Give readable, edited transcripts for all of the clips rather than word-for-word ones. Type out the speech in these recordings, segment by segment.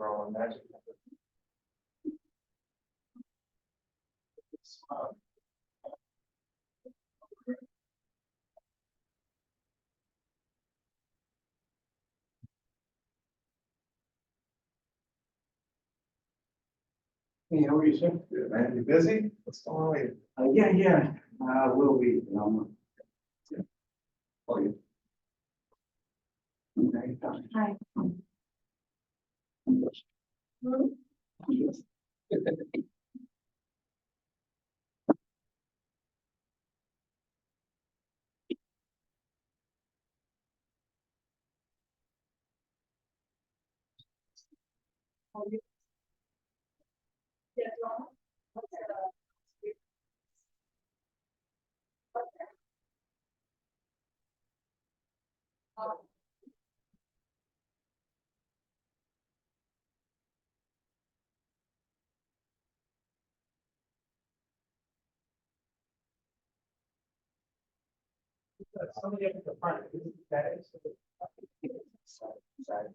Throwing magic. Hey, how are you, sir? Good, man. You busy? What's going on? Yeah. Will be. Oh, you. Okay. Hi. Somebody up at the front. That is. Side.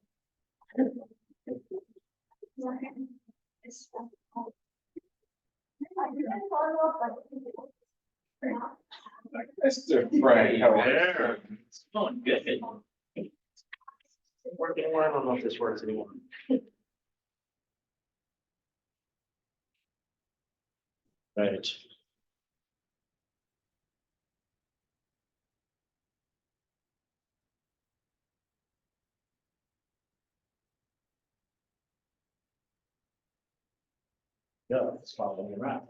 Mr. Frank, how are you? It's going good. Working anymore. I don't know if this works anymore. Right. Yeah, it's following you around.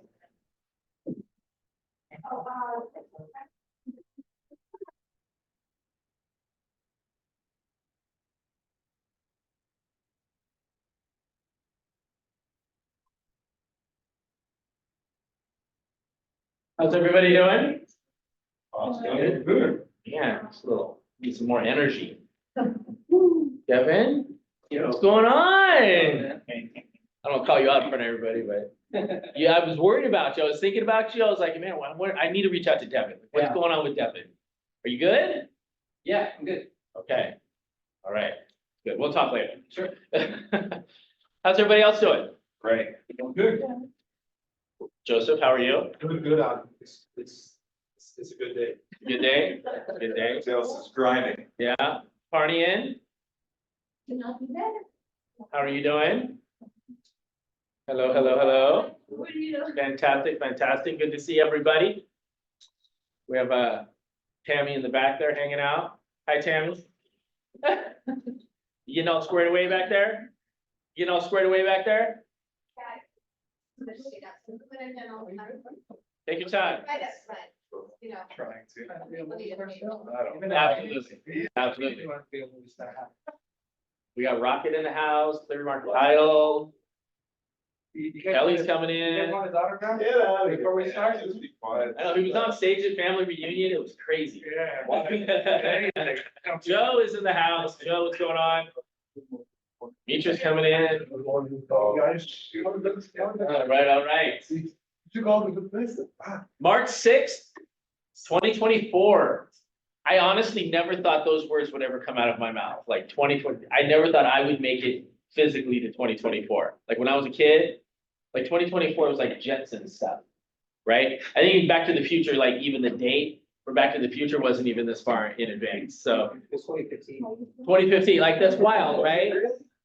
How's everybody doing? Awesome. Good. Yeah, it's a little, need some more energy. Kevin, what's going on? I don't call you out in front of everybody, but yeah, I was worried about you. I was thinking about you. I was like, man, I need to reach out to Devin. What's Yeah. going on with Devin? Are you good? Yeah, I'm good. Okay. All right. Good. We'll talk later. Sure. How's everybody else doing? Great. Good. Joseph, how are you? Doing good on, it's a good day. Good day? Good day. Everything else is grinding. Yeah. Partying? Cannot be better. How are you doing? Hello, hello, hello. What are you doing? Fantastic, fantastic. Good to see everybody. We have Tammy in the back there hanging out. Hi, Tammy. You getting all squared away back there? You getting all squared away back there? Take your time. You know. Trying to. Absolutely. Absolutely. We got Rocket in the house, Clear Mark Title. Kelly's coming in. Get out of before we start. Just be quiet. I know, he was on stage at Family Reunion. It was crazy. Yeah. Joe is in the house. Joe, what's going on? Mitra's coming in. Guys. All right. You called me the place. March 6th, 2024. I honestly never thought those words would ever come out of my mouth, like 2020. I never thought I would make it physically to 2024. Like when I was a kid, like 2024 was like Jetson stuff, right? I think Back to the Future, like even the date for Back to the Future wasn't even this far in advance. So It's 2015. 2015, like that's wild, right?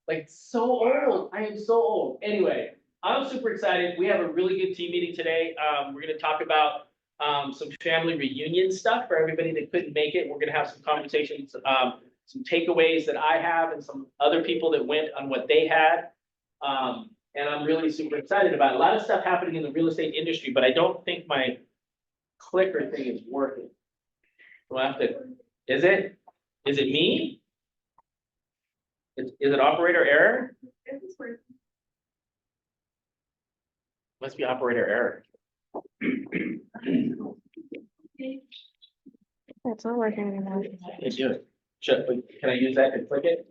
Like so old. I am so old. Anyway, I'm super excited. We have a really good team meeting today. We're gonna talk about some family reunion stuff for everybody that couldn't make it. We're gonna have some conversations, some takeaways that I have and some other people that went on what they had. And I'm really super excited about it. A lot of stuff happening in the real estate industry, but I don't think my clicker thing is working. Do I have to, is it me? Is it operator error? Must be operator error. It's not working anymore. Let's do it. Can I use that to click it?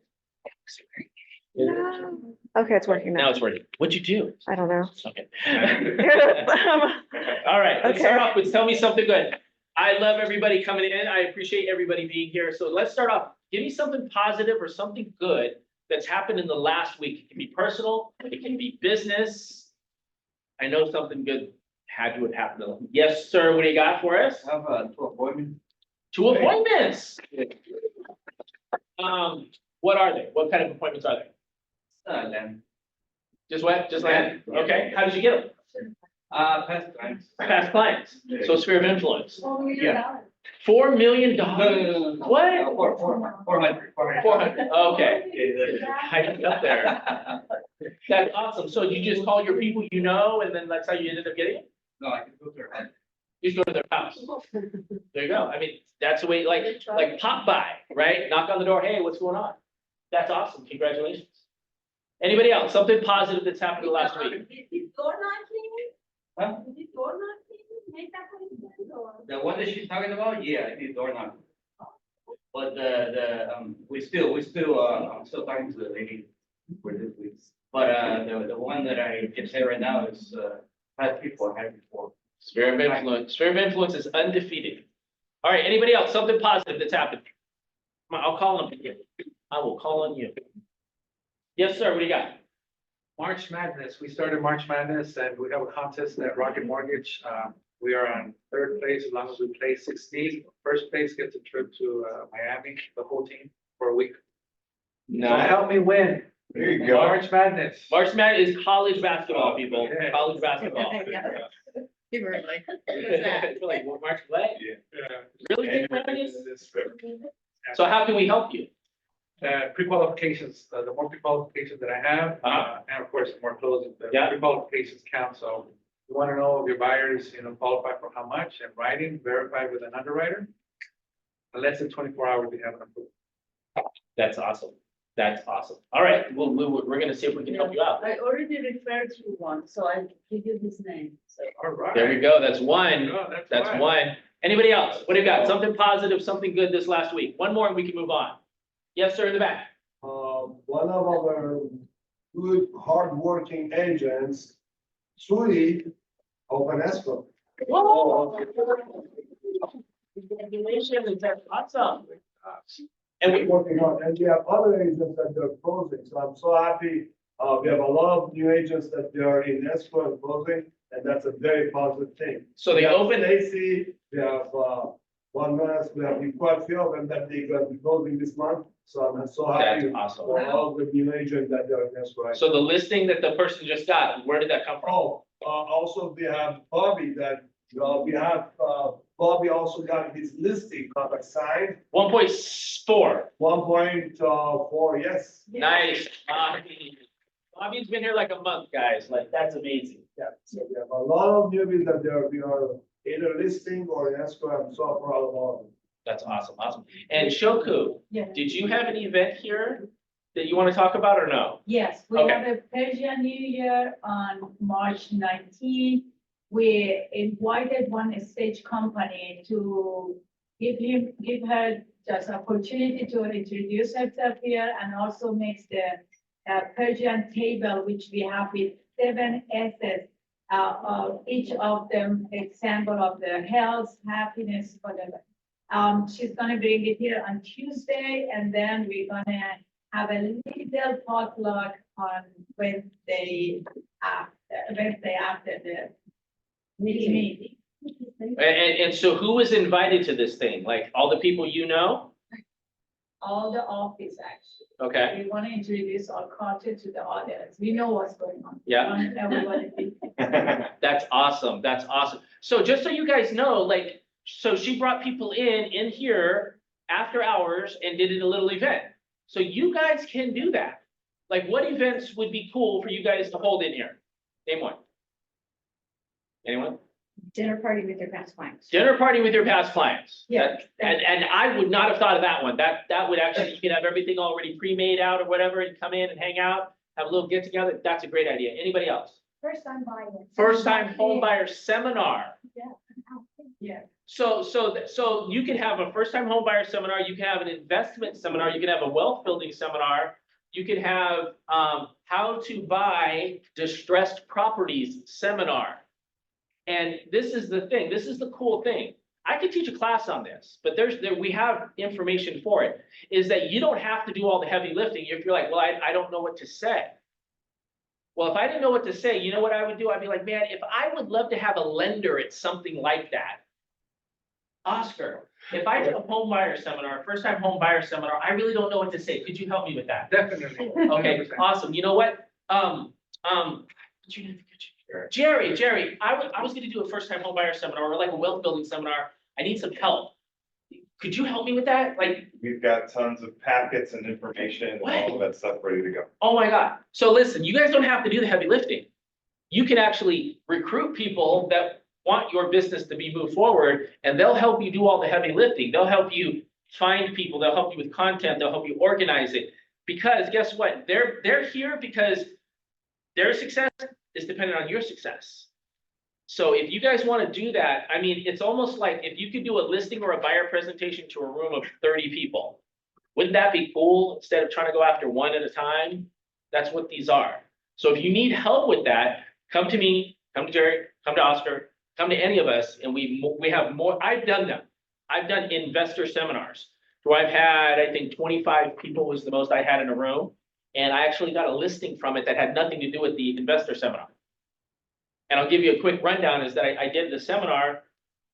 No. Okay, it's working Now now. it's working. What'd you do? I don't know. Okay. All right, let's start Okay. off with tell me something good. I love everybody coming in. I appreciate everybody being here. So let's start off. Give me something positive or something good that's happened in the last week. It can be personal, it can be business. I know something good had to have happened. Yes, sir, what do you got for us? I have two appointments. 2 appointments. What are they? What kind of appointments are they? Then, Just what? Just land? Okay, how did you get them? past times. Past clients, so sphere of influence. Yeah. $4 million? No. What? 400. 400, okay. I got up there. That's awesome. So you just call your people you know, and then that's how you ended up getting it? No, I can go there. You just go to their house. There you go. I mean, that's the way, like pop by, right? Knock on the door, hey, what's going on? That's awesome. Congratulations. Anybody else? Something positive that's happened in the last week? Is door knocking? Huh? Is it door knocking? Make that appointment or? The one that she's talking about, yeah, I did door knock. But we still, I'm still talking to the lady for this week. But, the one that I can say right now is, had people I had before. Sphere of influence. Sphere of influence is undefeated. All right, anybody else? Something positive that's happened? Come on, I'll call on you. I will call on you. Yes, sir, what do you got? March Madness, we started March Madness and we have a contest at Rocket Mortgage. We are on third place as long as we play 16. First place gets a trip to Miami, the whole team for a week. So No. help me win. There you March Madness. March Madness is college basketball, people. Yeah. College basketball. Give her like. Like, what, March what? Yeah. Really big Madness? So how can we help you? Pre-qualifications, the more pre-qualifications that I have, and of course, the more closing, the Yeah. pre-qualifications count, so. You want to know if your buyers, qualify for how much and writing, verify with an underwriter. In less than 24 hours, we have an approval. That's awesome. That's awesome. All right, we're gonna see if we can help you out. I already referred to one, so I'll give you his name, so. All right. There we go. That's one. No, That's fine. one. Anybody else? What do you got? Something positive, something good this last week? One more and we can move on. Yes, sir, in the back. One of our good, hardworking agents, Sui, open escrow. Whoa. Congratulations, that's awesome. And we, Working on, and we have other agents that they're closing, so I'm so happy. We have a lot of new agents that they are in escrow and closing, and that's a very positive thing. so they We have opened, Stacy, we have, one nurse, we have quite a few of them that they got be closing this month, so I'm so that's happy. awesome. For all the new agents that they are in escrow. So the listing that the person just got, where did that come from? Oh, also we have Bobby that, Bobby also got his listing contract signed, 1.4. 1.4, yes. Nice. Bobby's been here like a month, guys. Like, that's amazing. Yeah, so we have a lot of newbies that we are either listing or in escrow, I'm so proud of all of them. That's awesome, awesome. And Shoku, Yeah. did you have an event here that you want to talk about or no? Yes, we Okay. have a Persian New Year on March 19. We invited one stage company to give her just opportunity to introduce herself here and also makes the Persian table, which we have with 7 S's. Each of them example of the health, happiness, whatever. She's gonna bring it here on Tuesday, and then we're gonna have a little potluck on Wednesday after the meeting. And so who was invited to this thing? Like, all the people you know? All the office, actually. Okay, We want to introduce our culture to the audience. We know what's going on. We Yeah. want everybody to- that's awesome, that's awesome. So just so you guys know, like, so she brought people in here after hours and did a little event. So you guys can do that. Like, what events would be cool for you guys to hold in here? Name one. Anyone? Dinner party with your past clients. Dinner party with your past clients. Yeah. And I would not have thought of that one. That would actually, you could have everything already pre-made out or whatever and come in and hang out, have a little get together. That's a great idea. Anybody else? First time buyer. First time home buyer seminar. Yeah. So you can have a first time home buyer seminar, you can have an investment seminar, you can have a wealth building seminar. You can have how to buy distressed properties seminar. And this is the thing, this is the cool thing. I could teach a class on this, but we have information for it, is that you don't have to do all the heavy lifting if you're like, well, I don't know what to say. Well, if I didn't know what to say, you know what I would do? I'd be like, man, if I would love to have a lender at something like that. Oscar, if I did a home buyer seminar, first time home buyer seminar, I really don't know what to say. Could you help me with that? Definitely. Okay, awesome. You know what? What's your name? Jerry, I was gonna do a first time home buyer seminar or like a wealth building seminar. I need some help. Could you help me with that? Like, We've got tons of packets and information, and all of that stuff ready to go. oh my God. So listen, you guys don't have to do the heavy lifting. You can actually recruit people that want your business to be moved forward, and they'll help you do all the heavy lifting. They'll help you find people, they'll help you with content, they'll help you organize it. Because guess what? They're here because their success is dependent on your success. So if you guys want to do that, I mean, it's almost like if you could do a listing or a buyer presentation to a room of 30 people. Wouldn't that be cool? Instead of trying to go after one at a time, that's what these are. So if you need help with that, come to me, come to Jerry, come to Oscar, come to any of us, and we have more. I've done them. I've done investor seminars. So I've had, I think 25 people was the most I had in a room. And I actually got a listing from it that had nothing to do with the investor seminar. And I'll give you a quick rundown is that I did the seminar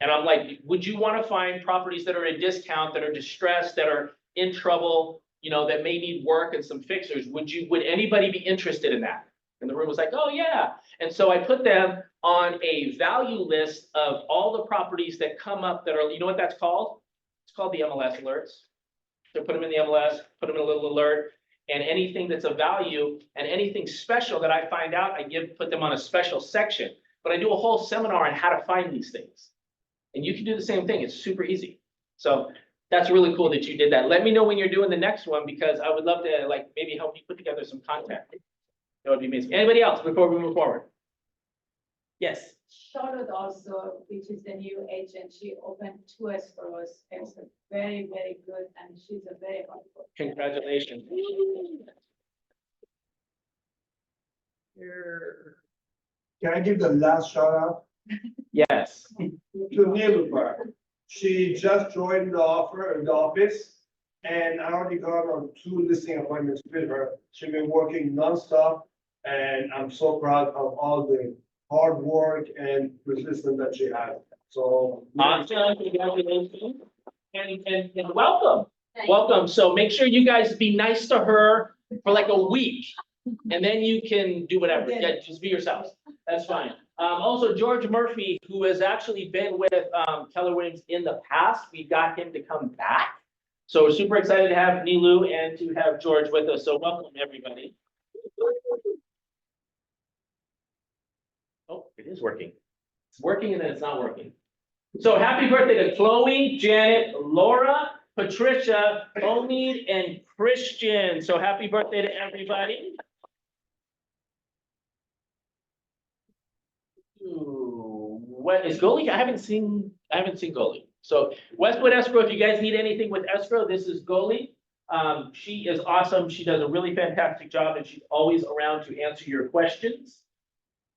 and I'm like, would you want to find properties that are at a discount, that are distressed, that are in trouble, you know, that may need work and some fixers? Would anybody be interested in that? And the room was like, oh yeah. And so I put them on a value list of all the properties that come up that are, you know what that's called? It's called the MLS alerts. So put them in the MLS, put them in a little alert. And anything that's of value and anything special that I find out, put them on a special section. But I do a whole seminar on how to find these things. And you can do the same thing. It's super easy. So that's really cool that you did that. Let me know when you're doing the next one because I would love to like maybe help you put together some content. That would be amazing. Anybody else before we move forward? Yes. Charlotte also, which is the new agent, she opened 2 escrows. It's very, very good and she's a very helpful. Congratulations. Can I give the last shout out Yes. to Nilufer? She just joined the office, and I already got on 2 listing appointments with her. She's been working nonstop, and I'm so proud of all the hard work and persistence that she has. So. Awesome. Congratulations. And welcome. Welcome. So make sure you guys be nice to her for like a week. And then you can do whatever. Yeah, just be yourselves. That's fine. Also, George Murphy, who has actually been with Keller Williams in the past, we got him to come back. So we're super excited to have Nilu and to have George with us. So welcome, everybody. Oh, it is working. It's working and then it's not working. So happy birthday to Chloe, Janet, Laura, Patricia, Omid, and Christian. So happy birthday to everybody. Ooh, what is Goalie? I haven't seen Goalie. So Westwood Escrow, if you guys need anything with escrow, this is Goalie. She is awesome. She does a really fantastic job and she's always around to answer your questions.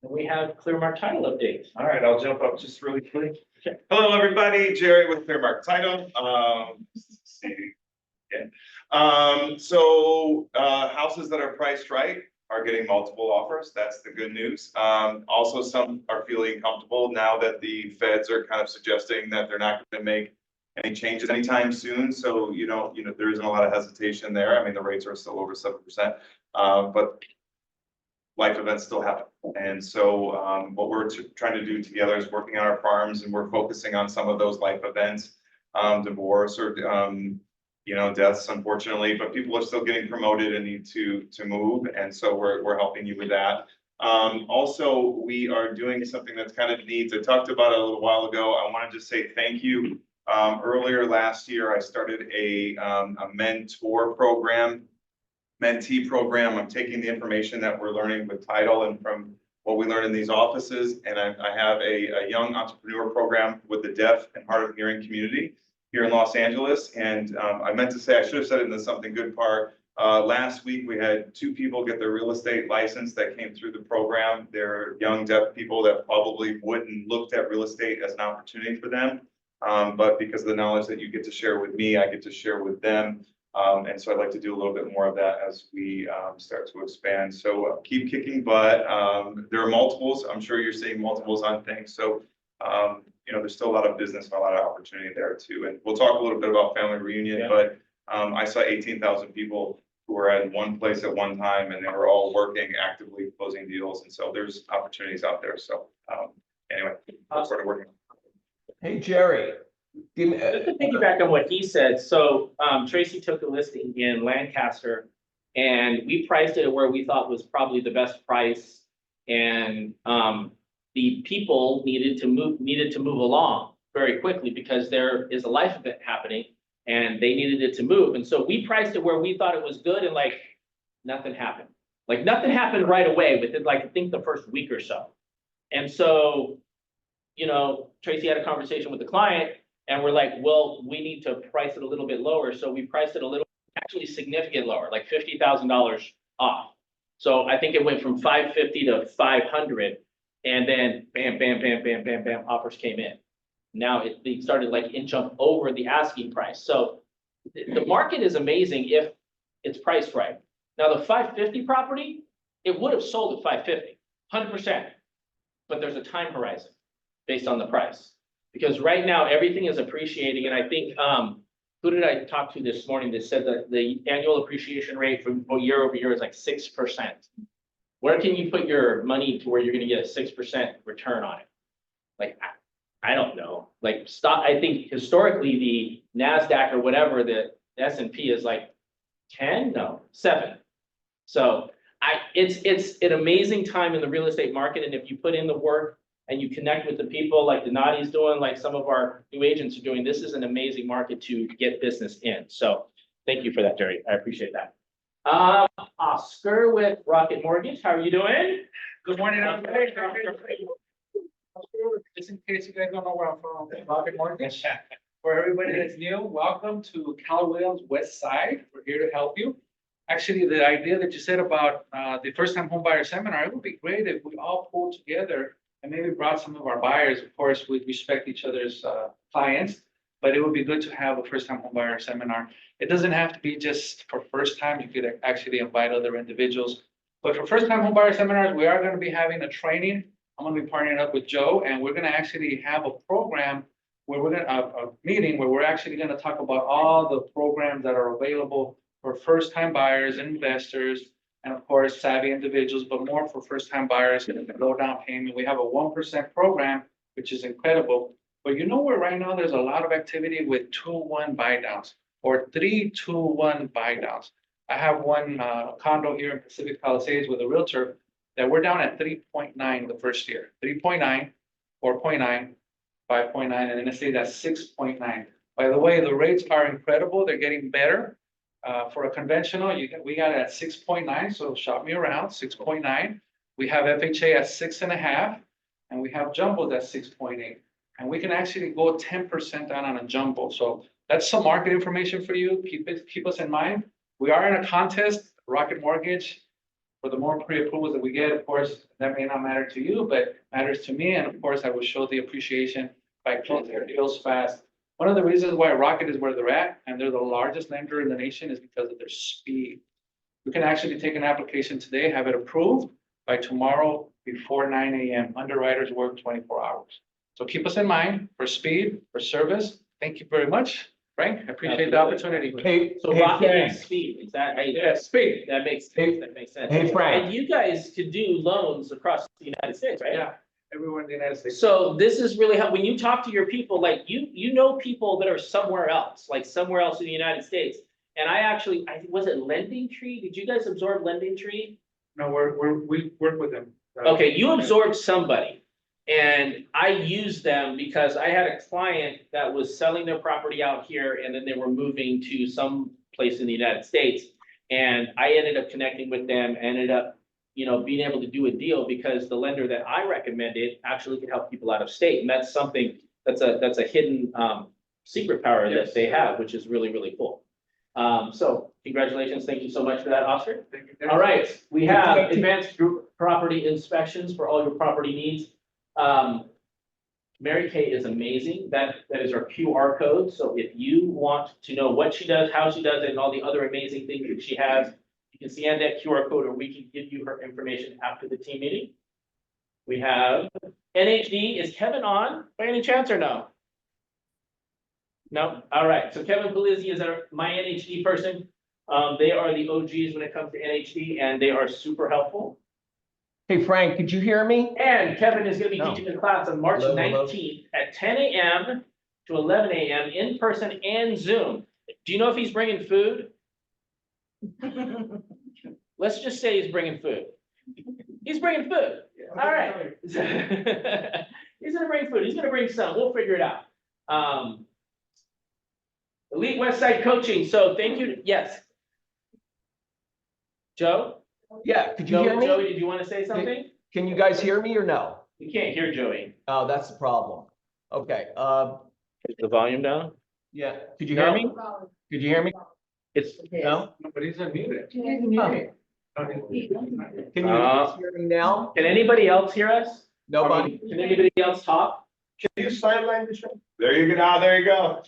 And we have Clearmark title updates. All right, I'll jump up just really quick. Okay. Hello, everybody. Jerry with Clearmark Title. Houses that are priced right are getting multiple offers. That's the good news. Also, some are feeling comfortable now that the feds are kind of suggesting that they're not going to make any changes anytime soon. So, there isn't a lot of hesitation there. I mean, the rates are still over 7%, but life events still happen. And so what we're trying to do together is working on our farms, and we're focusing on some of those life events, divorce or, deaths, unfortunately, but people are still getting promoted and need to move. And so we're helping you with that. Also, we are doing something that's kind of neat. I talked about it a little while ago. I want to just say thank you. Earlier last year, I started a mentor program. Mentee program. I'm taking the information that we're learning with title and from what we learn in these offices. And I have a young entrepreneur program with the deaf and hard of hearing community here in Los Angeles. And I meant to say, I should have said it in the something good part. Last week, we had 2 people get their real estate license that came through the program. They're young deaf people that probably wouldn't looked at real estate as an opportunity for them. But because of the knowledge that you get to share with me, I get to share with them. And so I'd like to do a little bit more of that as we start to expand. So keep kicking butt. There are multiples. I'm sure you're seeing multiples on things. So, you know, there's still a lot of business and a lot of opportunity there too. And we'll talk a little bit about family reunion, Yeah. but I saw 18,000 people who were at one place at one time, and they were all working actively closing deals. And so there's opportunities out there. So anyway, look forward to working. Hey, Jerry, give me, Just to piggyback on what he said, so Tracy took a listing in Lancaster and we priced it at where we thought was probably the best price. And the people needed to move along very quickly because there is a life event happening and they needed it to move. And so we priced it where we thought it was good and like nothing happened. Like nothing happened right away within like, I think the first week or so. And so, you know, Tracy had a conversation with the client and we're like, well, we need to price it a little bit lower. So we priced it a little, actually significant lower, like $50,000 off. So I think it went from 550 to 500 and then bam, bam, bam, bam, bam, bam, offers came in. Now they started like inch up over the asking price. So the market is amazing if it's priced right. Now the 550 property, it would have sold at 550, 100%. But there's a time horizon based on the price. Because right now, everything is appreciating, and I think, who did I talk to this morning that said that the annual appreciation rate from year over year is like 6%? Where can you put your money to where you're gonna get a 6% return on it? Like, I don't know, like stock, I think historically, the NASDAQ or whatever, the S&P is like 10, no, 7. So it's an amazing time in the real estate market, and if you put in the work, and you connect with the people like Donati's doing, like some of our new agents are doing, this is an amazing market to get business in. So thank you for that, Jerry. I appreciate that. Oscar with Rocket Mortgage, how are you doing? Good morning, everybody. Just in case you guys don't know where I'm from, Rocket Mortgage. For everybody that's new, welcome to Cal Wales Westside. We're here to help you. Actually, the idea that you said about the first time home buyer seminar, it would be great if we all pulled together and maybe brought some of our buyers. Of course, we respect each other's clients, but it would be good to have a first time home buyer seminar. It doesn't have to be just for first time. You could actually invite other individuals. But for first time home buyer seminars, we are going to be having a training. I'm going to be partnering up with Joe, and we're going to actually have a program where we're going to a meeting where we're actually going to talk about all the programs that are available for first time buyers, investors, and of course, savvy individuals, but more for first-time buyers and low down payment. We have a 1% program, which is incredible. But you know where right now there's a lot of activity with 2-1 buy downs or 3-2-1 buy downs. I have one condo here in Pacific Palisades with a realtor that we're down at 3.9 the first year, 3.9, 4.9, 5.9, and then they say that's 6.9. By the way, the rates are incredible. They're getting better. For a conventional, we got it at 6.9, so shop me around, 6.9. We have FHA at 6.5, and we have jumbos at 6.8. And we can actually go 10% down on a jumbo. So that's some market information for you. Keep us in mind. We are in a contest, Rocket Mortgage. For the more pre-approvals that we get, of course, that may not matter to you, but matters to me. And of course, I will show the appreciation by closing their deals fast. One of the reasons why Rocket is where they're at, and they're the largest lender in the nation, is because of their speed. We can actually take an application today, have it approved by tomorrow before 9 a.m. Underwriters work 24 hours. So keep us in mind for speed, for service. Thank you very much, Frank. I appreciate the opportunity. hey, So hey, Rocket Frank. is speed, is that, Yeah, speed. that makes Hey- sense. Hey, Frank. And you guys could do loans across the United States, right? Yeah, everywhere in the United States. So this is really how, when you talk to your people, like you know people that are somewhere else, like somewhere else in the United States. And was it Lending Tree? Did you guys absorb Lending Tree? No, we work with them. Okay, you absorbed somebody. And I used them because I had a client that was selling their property out here and then they were moving to some place in the United States. And I ended up connecting with them, ended up, being able to do a deal because the lender that I recommended actually could help people out of state. And that's something that's a hidden secret power that they have, which is really, really cool. So congratulations. Thank you so much for that, Oscar. Thank you. All right, we have advanced group property inspections for all your property needs. Mary Kay is amazing. That is our QR code. So if you want to know what she does, how she does it, and all the other amazing things that she has, you can scan that QR code, or we can give you her information after the team meeting. We have NHD. Is Kevin on by any chance or no? No? All right. So Kevin Polizzi is my NHD person. They are the OGs when it comes to NHD, and they are super helpful. Hey, Frank, could you hear me? And Kevin is gonna be No. teaching a class on March Hello, hello. 19th at 10 a.m. to 11 a.m. in person and Zoom. Do you know if he's bringing food? Let's just say he's bringing food. He's bringing food. All right. He's gonna bring food. He's gonna bring some. We'll figure it out. Elite Westside Coaching. So thank you. Yes. Joe? Yeah, could you hear me? Joey, did you want to say something? Can you guys hear me or no? We can't hear Joey. Oh, that's the problem. Okay, Is the volume down? yeah, could you hear me? Could you hear me? It's, No? But he's unmuted. Oh, Can you guys hear me now? can anybody else hear us? Nobody? Can anybody else talk? Can you sign language? There you go, there you go.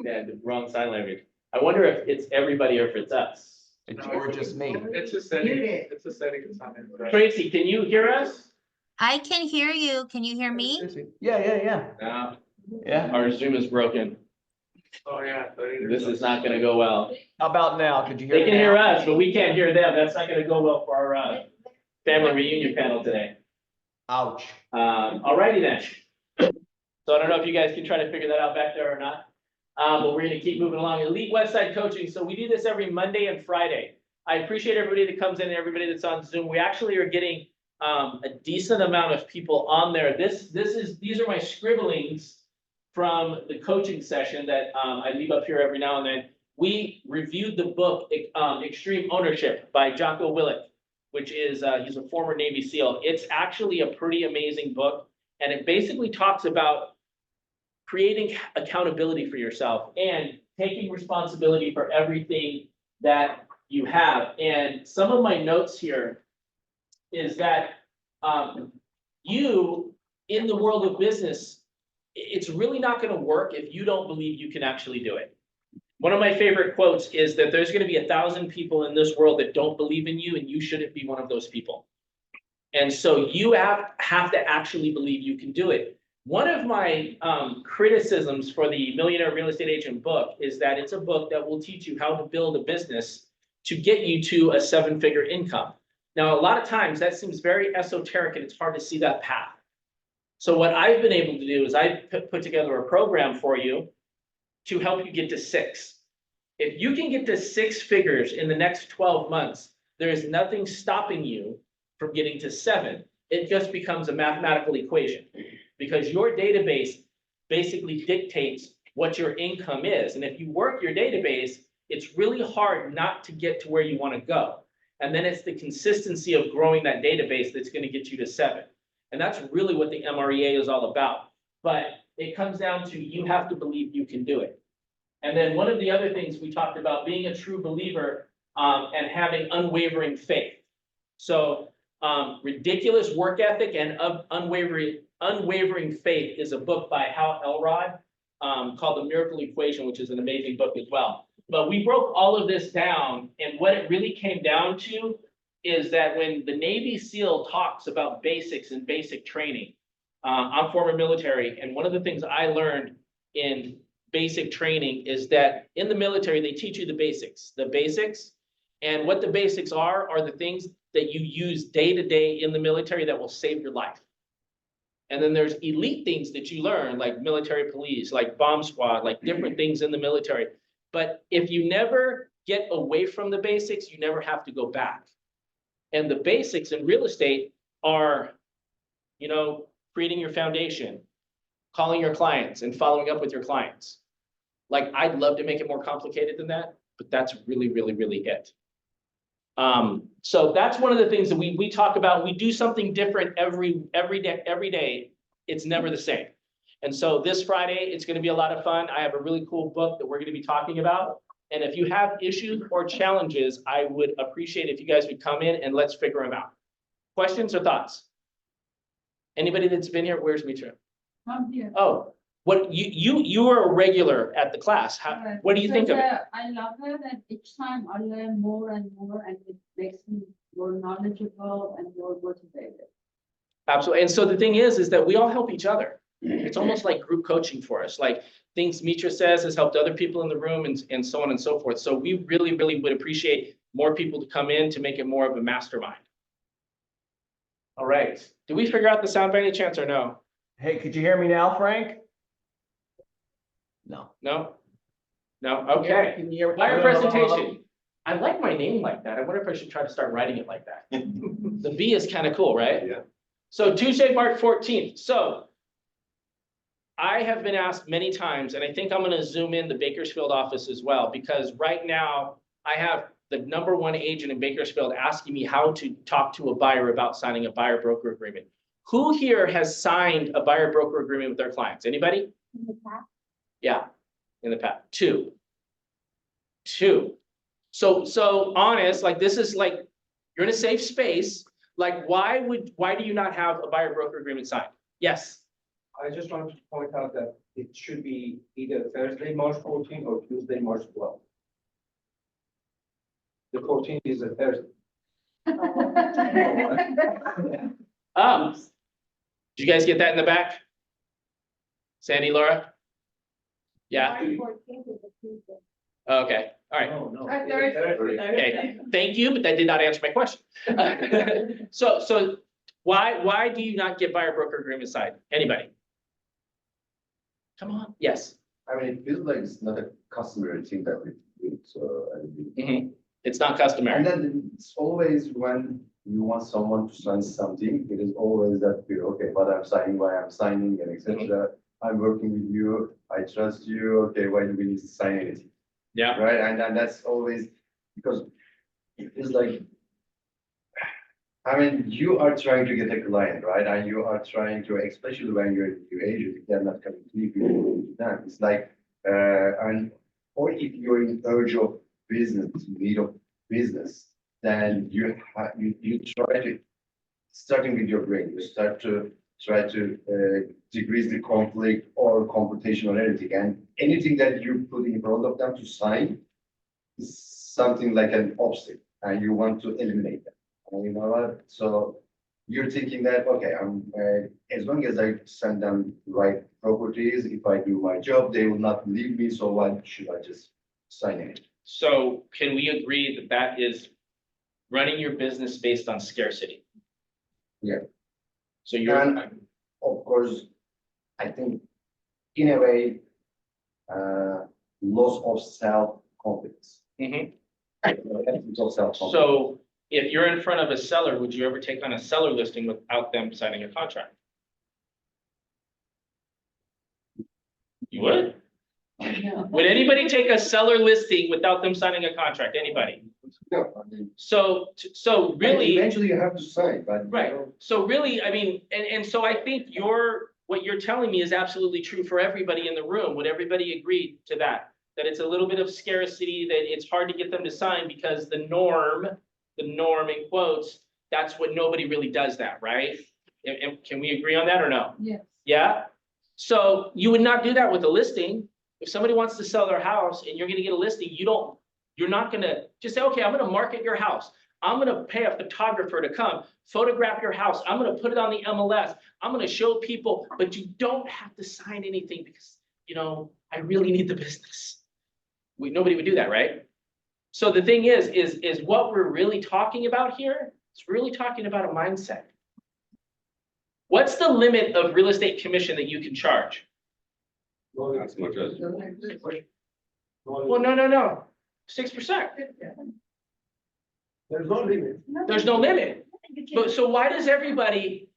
Yeah, the wrong sign language. I wonder if it's everybody or if it's us. It's or just me. It's a setting, it's a setting. It's not in the- Tracy, can you hear us? I can hear you. Can you hear me? Yeah. No, Yeah. our Zoom is broken. Oh, yeah. This is not gonna go well. How about now? Could you hear They me can hear now? us, but we can't hear them. That's not gonna go well for our family reunion panel today. Ouch. Alrighty then. So I don't know if you guys can try to figure that out back there or not. But we're gonna keep moving along. Elite Westside Coaching. So we do this every Monday and Friday. I appreciate everybody that comes in and everybody that's on Zoom. We actually are getting a decent amount of people on there. These are my scribblings from the coaching session that I leave up here every now and then. We reviewed the book Extreme Ownership by Jocko Willink, which is he's a former Navy SEAL. It's actually a pretty amazing book, and it basically talks about creating accountability for yourself and taking responsibility for everything that you have. And some of my notes here is that you, in the world of business, it's really not gonna work if you don't believe you can actually do it. One of my favorite quotes is that there's gonna be 1,000 people in this world that don't believe in you, and you shouldn't be one of those people. And so you have to actually believe you can do it. One of my criticisms for the Millionaire Real Estate Agent book is that it's a book that will teach you how to build a business to get you to a 7-figure income. Now, a lot of times that seems very esoteric and it's hard to see that path. So what I've been able to do is I put together a program for you to help you get to 6. If you can get to 6 figures in the next 12 months, there is nothing stopping you from getting to 7. It just becomes a mathematical equation, because your database basically dictates what your income is. And if you work your database, it's really hard not to get to where you want to go. And then it's the consistency of growing that database that's going to get you to 7. And that's really what the MREA is all about. But it comes down to you have to believe you can do it. And then one of the other things we talked about, being a true believer and having unwavering faith. So Ridiculous Work Ethic and Unwavering Faith is a book by Hal Elrod called The Miracle Equation, which is an amazing book as well. But we broke all of this down, and what it really came down to is that when the Navy SEAL talks about basics and basic training, I'm former military, and one of the things I learned in basic training is that in the military, they teach you the basics, and what the basics are the things that you use day to day in the military that will save your life. And then there's elite things that you learn, like military police, like bomb squad, like different things in the military. But if you never get away from the basics, you never have to go back. And the basics in real estate are, creating your foundation, calling your clients and following up with your clients. Like, I'd love to make it more complicated than that, but that's really, really, really it. So that's one of the things that we talk about. We do something different every day. It's never the same. And so this Friday, it's going to be a lot of fun. I have a really cool book that we're going to be talking about. And if you have issues or challenges, I would appreciate if you guys would come in and let's figure them out. Questions or thoughts? Anybody that's been here, where's Mitra? I'm here. Oh, what, you are a regular at the class. How, what do you think of it? I love it, and each time I learn more and more, and it makes me more knowledgeable and more motivated. Absolutely. And so the thing is that we all help each other. It's almost like group coaching for us, like things Mitra says has helped other people in the room and so on and so forth. So we really, really would appreciate more people to come in to make it more of a mastermind. All right. Did we figure out the sound by any chance or no? Hey, could you hear me now, Frank? No. No? No? Okay. Can you hear? Fire presentation. I like my name like that. I wonder if I should try to start writing it like that. The B is kind of cool, right? Yeah. So Tuesday, March 14th. So I have been asked many times, and I think I'm going to zoom in the Bakersfield office as well, because right now I have the #1 agent in Bakersfield asking me how to talk to a buyer about signing a buyer broker agreement. Who here has signed a buyer broker agreement with their clients? Anybody? Yeah, in the past. Two. So honest, like this is like, you're in a safe space. Like, why do you not have a buyer broker agreement signed? Yes. I just wanted to point out that it should be either Thursday, March 14 or Tuesday, March 12. The 14th is a Thursday. Did you guys get that in the back? Sandy, Laura? Yeah, okay, all right. No, no. Okay, thank you, but that did not answer my question. So why do you not get buyer broker agreement signed? Anybody? Come on, yes. I mean, it feels like it's not a customary thing that we do, so. It's not customary. And then it's always when you want someone to sign something, it is always that fear, okay, what I'm signing, why I'm signing, and etc. I'm working with you, I trust you, okay, why do we need to sign anything? Yeah. Right, and that's always, because it feels like, I mean, you are trying to get a client, right? And you are trying to, especially when you're a new agent, if they're not coming to you, it's like, or if you're in urge of business, need of business, then you try to, starting with your brain, you start to try to decrease the conflict or competition or anything. And anything that you put in front of them to sign is something like an obstacle, and you want to eliminate that. You know what? So you're thinking that, okay, I'm as long as I send them right properties, if I do my job, they will not leave me. So why should I just sign it? So can we agree that that is running your business based on scarcity? Yeah. So you're, And of course, I think in a way, loss of self-confidence. Mhm. Loss of self-confidence. So if you're in front of a seller, would you ever take on a seller listing without them signing a contract? You would? Would anybody take a seller listing without them signing a contract? Anybody? No, I mean, So really. eventually you have to sign, but. Right, so really, I mean, and so I think what you're telling me is absolutely true for everybody in the room. Would everybody agree to that? That it's a little bit of scarcity, that it's hard to get them to sign because the norm in quotes, that's what nobody really does that, right? And can we agree on that or no? Yes. Yeah? So you would not do that with a listing. If somebody wants to sell their house and you're gonna get a listing, you're not gonna just say, okay, I'm gonna market your house. I'm gonna pay a photographer to come photograph your house. I'm gonna put it on the MLS. I'm gonna show people, but you don't have to sign anything because, I really need the business. Nobody would do that, right? So the thing is what we're really talking about here, it's really talking about a mindset. What's the limit of real estate commission that you can charge? Not as much as. Well, no, 6%. There's no limit. There's no limit. But so why does everybody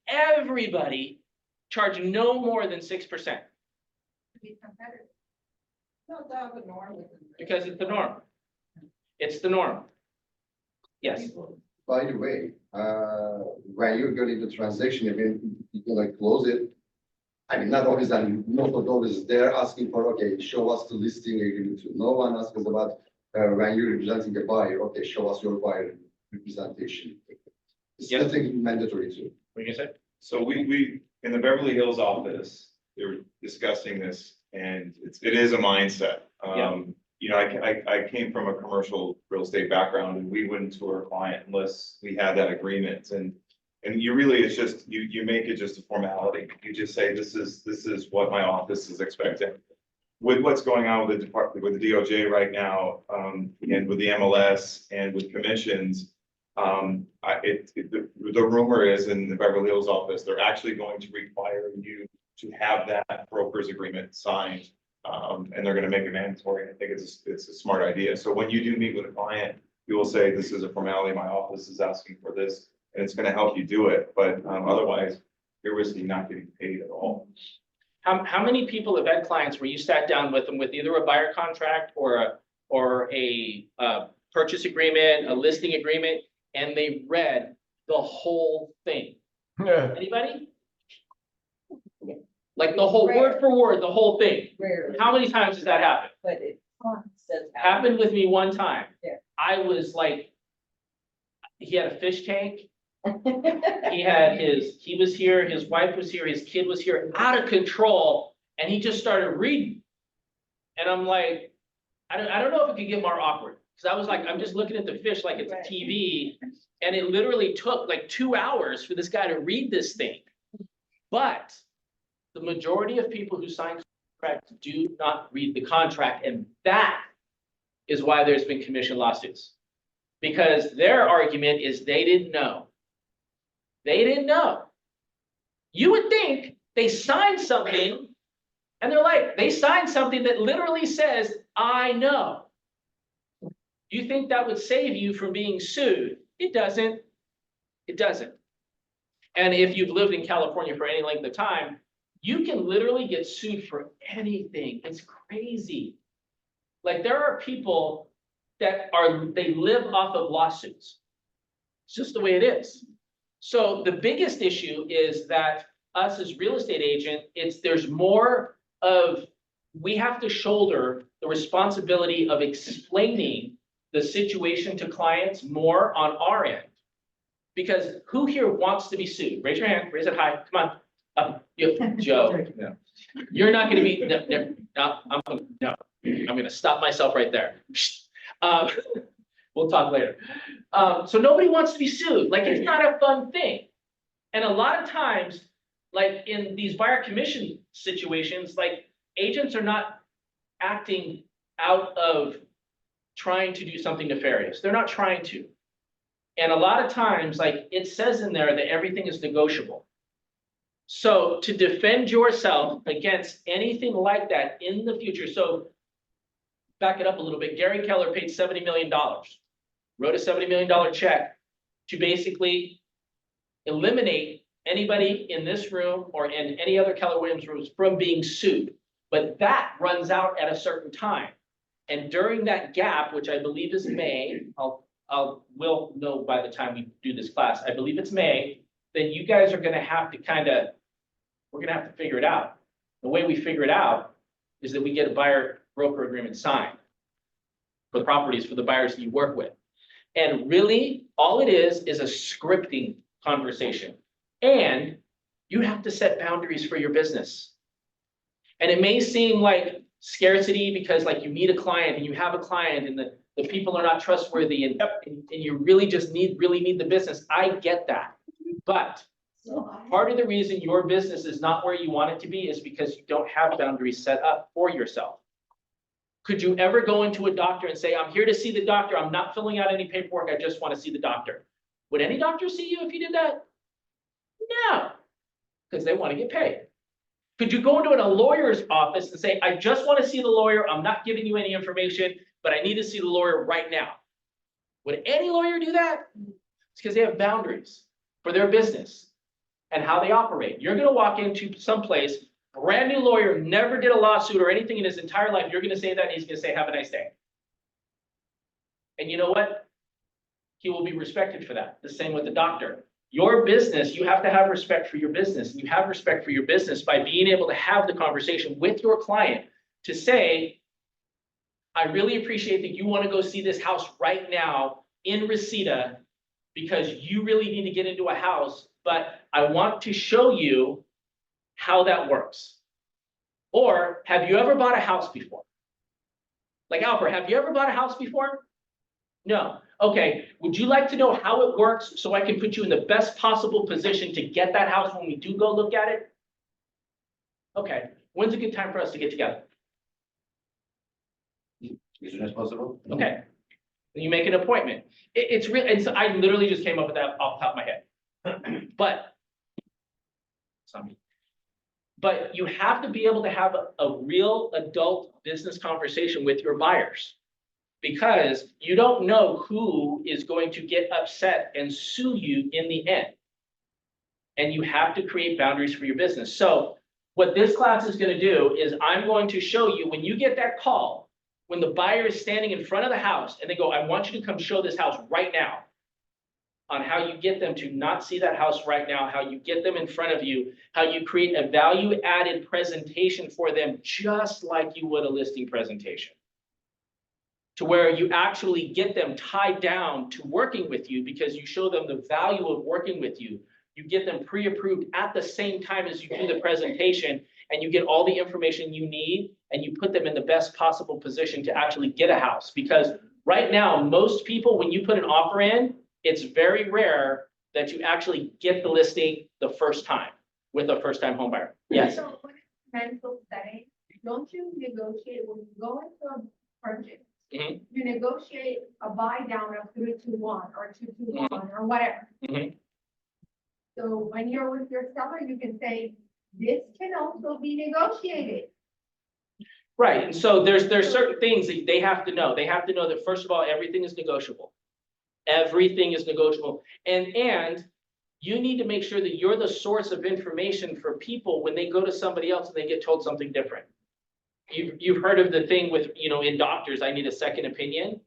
charge no more than 6%? Because it's the norm. It's the norm. Yes. By the way, when you're getting the transaction, even you can like close it. I mean, not always, and most of always they're asking for, okay, show us the listing agreement. No one asks about when you're representing a buyer, okay, show us your buyer representation. It's Yes. nothing mandatory too. What are you gonna say? So we in the Beverly Hills office, they were discussing this, and it is a mindset. Yeah. You know, I came from a commercial real estate background, and we wouldn't tour a client unless we had that agreement, and you really, it's just, you make it just a formality. You just say, this is what my office is expecting. With what's going on with the department, with the DOJ right now, and with the MLS and with commissions, the rumor is in the Beverly Hills office, they're actually going to require you to have that broker's agreement signed. And they're gonna make it mandatory. I think it's a smart idea. So when you do meet with a client, you will say, this is a formality, my office is asking for this, and it's gonna help you do it, but otherwise, you're risking not getting paid at all. How many people have had clients where you sat down with them with either a buyer contract or a purchase agreement, a listing agreement, and they read the whole thing? Anybody? Like the whole, word for word, the whole thing. Rarely, How many times has that happened? but it does happen. Happened with me one time. Yeah. I was like, he had a fish tank. He was here, his wife was here, his kid was here, out of control, and he just started reading. And I'm like, I don't know if it could get more awkward, because I was like, I'm just looking at the fish like it's a TV, and it literally took like 2 hours for this guy to read this thing. But the majority of people who sign contracts do not read the contract, and that is why there's been commission lawsuits. Because their argument is they didn't know. They didn't know. You would think they signed something, and they're like, they signed something that literally says, I know. You think that would save you from being sued? It doesn't. It doesn't. And if you've lived in California for any length of time, you can literally get sued for anything. It's crazy. Like, there are people that they live off of lawsuits. It's just the way it is. So the biggest issue is that us as real estate agent, there's more of, we have to shoulder the responsibility of explaining the situation to clients more on our end. Because who here wants to be sued? Raise your hand, raise it high, come on. Joe, Yeah. you're not gonna be, no, I'm gonna stop myself right there. We'll talk later. So nobody wants to be sued, like, it's not a fun thing. And a lot of times, like in these buyer commission situations, like, agents are not acting out of trying to do something nefarious. They're not trying to. And a lot of times, like, it says in there that everything is negotiable. So to defend yourself against anything like that in the future, so back it up a little bit, Gary Keller paid $70 million, wrote a $70 million check to basically eliminate anybody in this room or in any other Keller Williams rooms from being sued. But that runs out at a certain time. And during that gap, which I believe is May, we'll know by the time we do this class, I believe it's May, then you guys are gonna have to we're gonna have to figure it out. The way we figure it out is that we get a buyer broker agreement signed for the properties for the buyers that you work with. And really, all it is a scripting conversation. And you have to set boundaries for your business. And it may seem like scarcity because, like, you need a client and you have a client and the people are not trustworthy and you really just really need the business. I get that. But part of the reason your business is not where you want it to be is because you don't have boundaries set up for yourself. Could you ever go into a doctor and say, I'm here to see the doctor, I'm not filling out any paperwork, I just want to see the doctor? Would any doctor see you if you did that? No, because they want to get paid. Could you go into a lawyer's office and say, I just want to see the lawyer, I'm not giving you any information, but I need to see the lawyer right now? Would any lawyer do that? It's because they have boundaries for their business and how they operate. You're going to walk into some place, brand new lawyer, never did a lawsuit or anything in his entire life. You're going to say that, and he's going to say, have a nice day. And you know what? He will be respected for that. The same with the doctor. Your business, you have to have respect for your business. And you have respect for your business by being able to have the conversation with your client to say, I really appreciate that you want to go see this house right now in Reseda because you really need to get into a house, but I want to show you how that works. Or have you ever bought a house before? Like Alper, have you ever bought a house before? No. Okay, would you like to know how it works so I can put you in the best possible position to get that house when we do go look at it? Okay, when's a good time for us to get together? As soon as possible. Okay. Then you make an appointment. It's real, and so I literally just came up with that off the top of my head. But. Sorry. But you have to be able to have a real adult business conversation with your buyers. Because you don't know who is going to get upset and sue you in the end. And you have to create boundaries for your business. So what this class is going to do is I'm going to show you when you get that call, when the buyer is standing in front of the house and they go, I want you to come show this house right now. On how you get them to not see that house right now, how you get them in front of you, how you create a value-added presentation for them, just like you would a listing presentation. To where you actually get them tied down to working with you because you show them the value of working with you. You get them pre-approved at the same time as you do the presentation, and you get all the information you need, and you put them in the best possible position to actually get a house. Because right now, most people, when you put an offer in, it's very rare that you actually get the listing the first time with a first-time home buyer. Yes. So when it's mental setting, don't you negotiate when you go into a purchase? Mhm. You negotiate a buy down of 3-2-1 or 2-2-1 or whatever. Mhm. So when you're with your seller, you can say, this can also be negotiated. Right, and so there's certain things that they have to know. They have to know that, first of all, everything is negotiable. Everything is negotiable. And you need to make sure that you're the source of information for people when they go to somebody else and they get told something different. You've heard of the thing with, in doctors, I need a second opinion.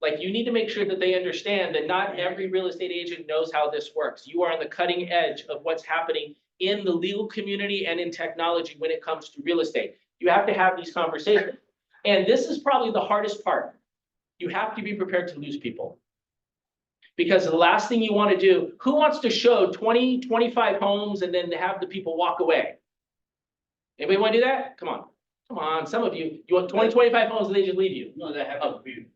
Like, you need to make sure that they understand that not every real estate agent knows how this works. You are on the cutting edge of what's happening in the legal community and in technology when it comes to real estate. You have to have these conversations. And this is probably the hardest part. You have to be prepared to lose people. Because the last thing you want to do, who wants to show 20, 25 homes and then have the people walk away? Anybody want to do that? Come on, some of you want 20, 25 homes and they just leave you. No, that happens to be.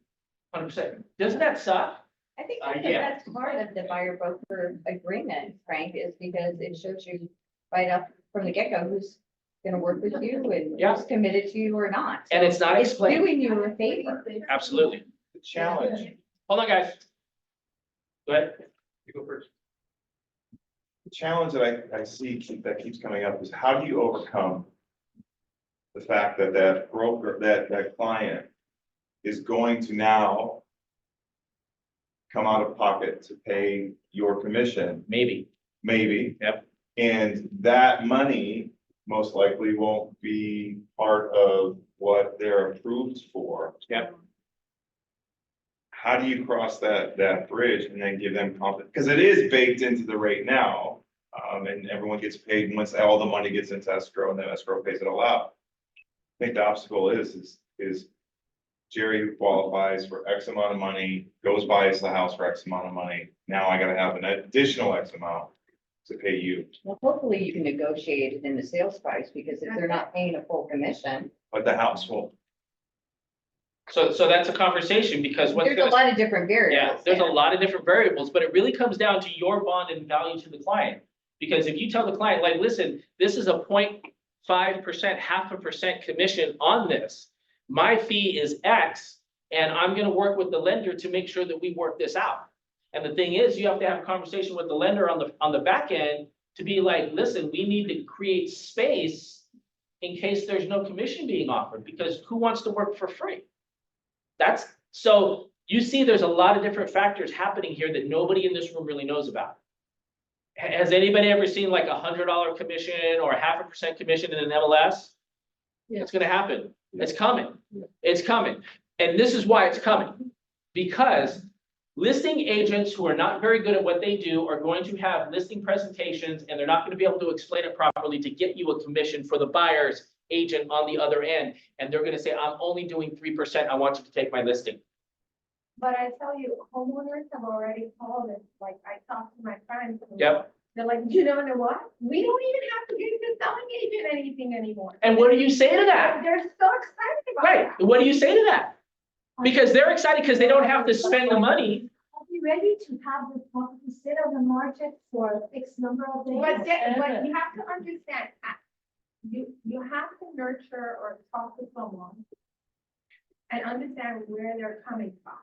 100%. Doesn't that suck? I think Yeah. that's part of the buyer broker agreement, Frank, is because it shows you right up from the get-go who's gonna work with you and Yeah. who's committed to you or not. And it's not explained. Doing you a favor. Absolutely. The challenge, Hold on, guys. Go ahead. You go first. The challenge that I see that keeps coming up is how do you overcome the fact that that broker, that client is going to now come out of pocket to pay your commission, Maybe. maybe. Yep. And that money most likely won't be part of what they're approved for. Yep. How do you cross that bridge and then give them confidence? Because it is baked into the rate now. And everyone gets paid once all the money gets into escrow and then escrow pays it all out. I think the obstacle is Jerry qualifies for X amount of money, goes buys the house for X amount of money. Now I gotta have an additional X amount to pay you. Well, hopefully you can negotiate it in the sales price, because if they're not paying a full commission, But the house won't. So that's a conversation because what's there's a gonna. lot of different Yeah, variables. there's a there. lot of different variables, but it really comes down to your bond and value to the client. Because if you tell the client, like, listen, this is a 0.5%, 0.5% commission on this. My fee is X, and I'm gonna work with the lender to make sure that we work this out. And the thing is, you have to have a conversation with the lender on the back end to be like, listen, we need to create space in case there's no commission being offered, because who wants to work for free? So you see, there's a lot of different factors happening here that nobody in this room really knows about. Has anybody ever seen like $100 commission or 0.5% commission in an MLS? It's gonna happen. It's coming. It's coming. And this is why it's coming. Because listing agents who are not very good at what they do are going to have listing presentations, and they're not gonna be able to explain it properly to get you a commission for the buyer's agent on the other end. And they're gonna say, I'm only doing 3%. I want you to take my listing. But I tell you, homeowners have already called it, like I talked to my friends. Yep. They're like, you know what? We don't even have to give the selling agent anything anymore. And what do you say to that? They're so excited about Right, that. what do you say to that? Because they're excited because they don't have to spend the money. Are you ready to have the property sit on the market for a fixed number of days? But you have to understand, you have to nurture or talk to someone and understand where they're coming from.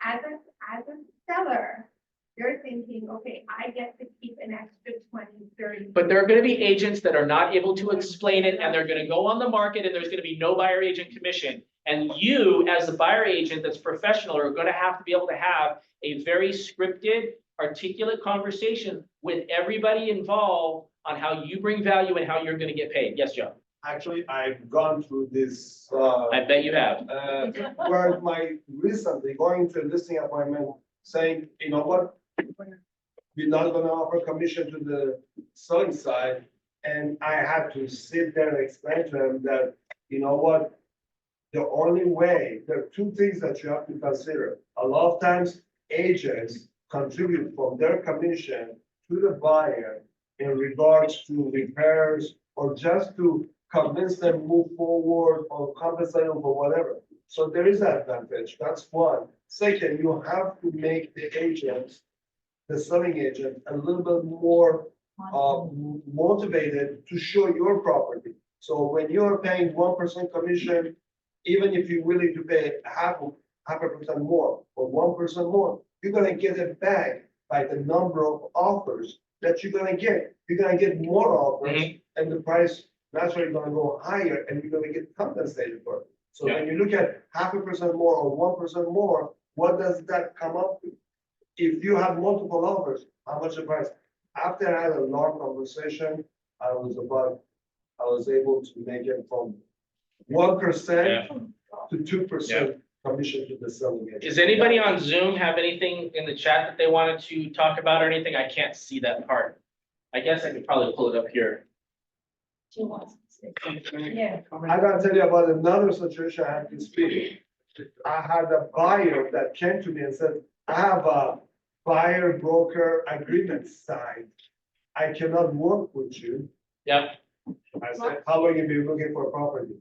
As a seller, you're thinking, okay, I get to keep an extra 20, 30. But there are gonna be agents that are not able to explain it, and they're gonna go on the market, and there's gonna be no buyer agent commission. And you, as a buyer agent that's professional, are gonna have to be able to have a very scripted, articulate conversation with everybody involved on how you bring value and how you're gonna get paid. Yes, Joe? Actually, I've gone through this, I bet you have. where recently going to a listing appointment saying, you know what? We're not gonna offer commission to the selling side. And I had to sit there and explain to them that, you know what? The only way, there are two things that you have to consider. A lot of times agents contribute from their commission to the buyer in regards to repairs or just to convince them move forward or compensate them for whatever. So there is that advantage. That's one. Second, you have to make the agent, the selling agent, a little bit more motivated to show your property. So when you're paying 1% commission, even if you're willing to pay half a percent more or 1% more, you're gonna get it back by the number of offers that you're gonna get. You're gonna get more offers and the price naturally gonna go higher and you're gonna get compensated for it. So when you look at 0.5% more or 1% more, what does that come up to? If you have multiple offers, how much the price? After I had a long conversation, I was able to make it from 1% to 2% commission to the selling agent. Does anybody on Zoom have anything in the chat that they wanted to talk about or anything? I can't see that part. I guess I could probably pull it up here. Yeah. I gotta tell you about another situation I had this week. I had a buyer that came to me and said, I have a buyer broker agreement signed. I cannot work with you. Yep. I said, how long have you been looking for a property?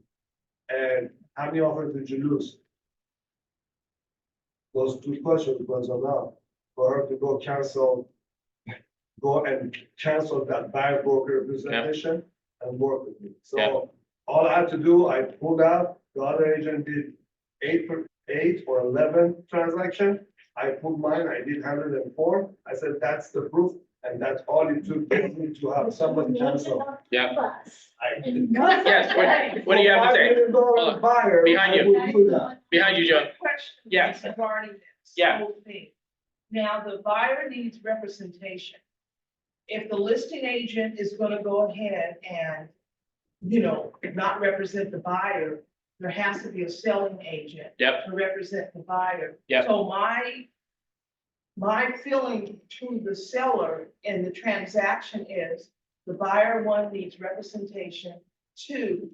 And how many offers did you lose? Those two questions was enough for her to go and cancel that buyer broker representation and work with me. So all I had to do, I pulled out, the other agent did 8 or 11 transaction. I pulled mine, I did 104. I said, that's the proof. And that's all it took for me to have somebody cancel. Yeah. I Yes, what do you have to say? Hold on. Buyer, Behind I you. would do that. Behind you, Joe. Question. Yes. Regarding this. Yeah. whole thing. Now, the buyer needs representation. If the listing agent is gonna go ahead and, not represent the buyer, there has to be a selling agent. Yep. To represent the buyer. Yep. So my feeling to the seller in the transaction is the buyer, one, needs representation. Two,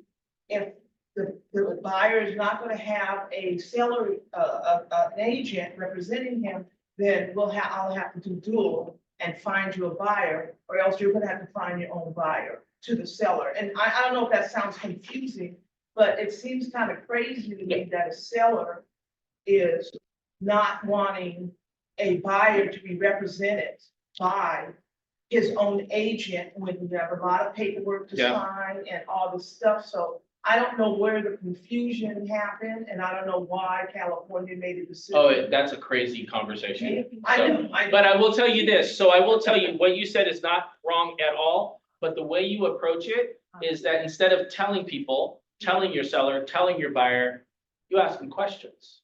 if the buyer is not gonna have a seller, an agent representing him, then I'll have to do dual and find you a buyer, or else you're gonna have to find your own buyer to the seller. And I don't know if that sounds confusing, but it seems kind of crazy to me that a seller is not wanting a buyer to be represented by his own agent when you have a lot of paperwork to sign and all this stuff. So I don't know where the confusion happened, and I don't know why California made a decision. Oh, that's a crazy conversation. I know. But I will tell you this, so I will tell you, what you said is not wrong at all, but the way you approach it is that instead of telling people, telling your seller, telling your buyer, you ask them questions.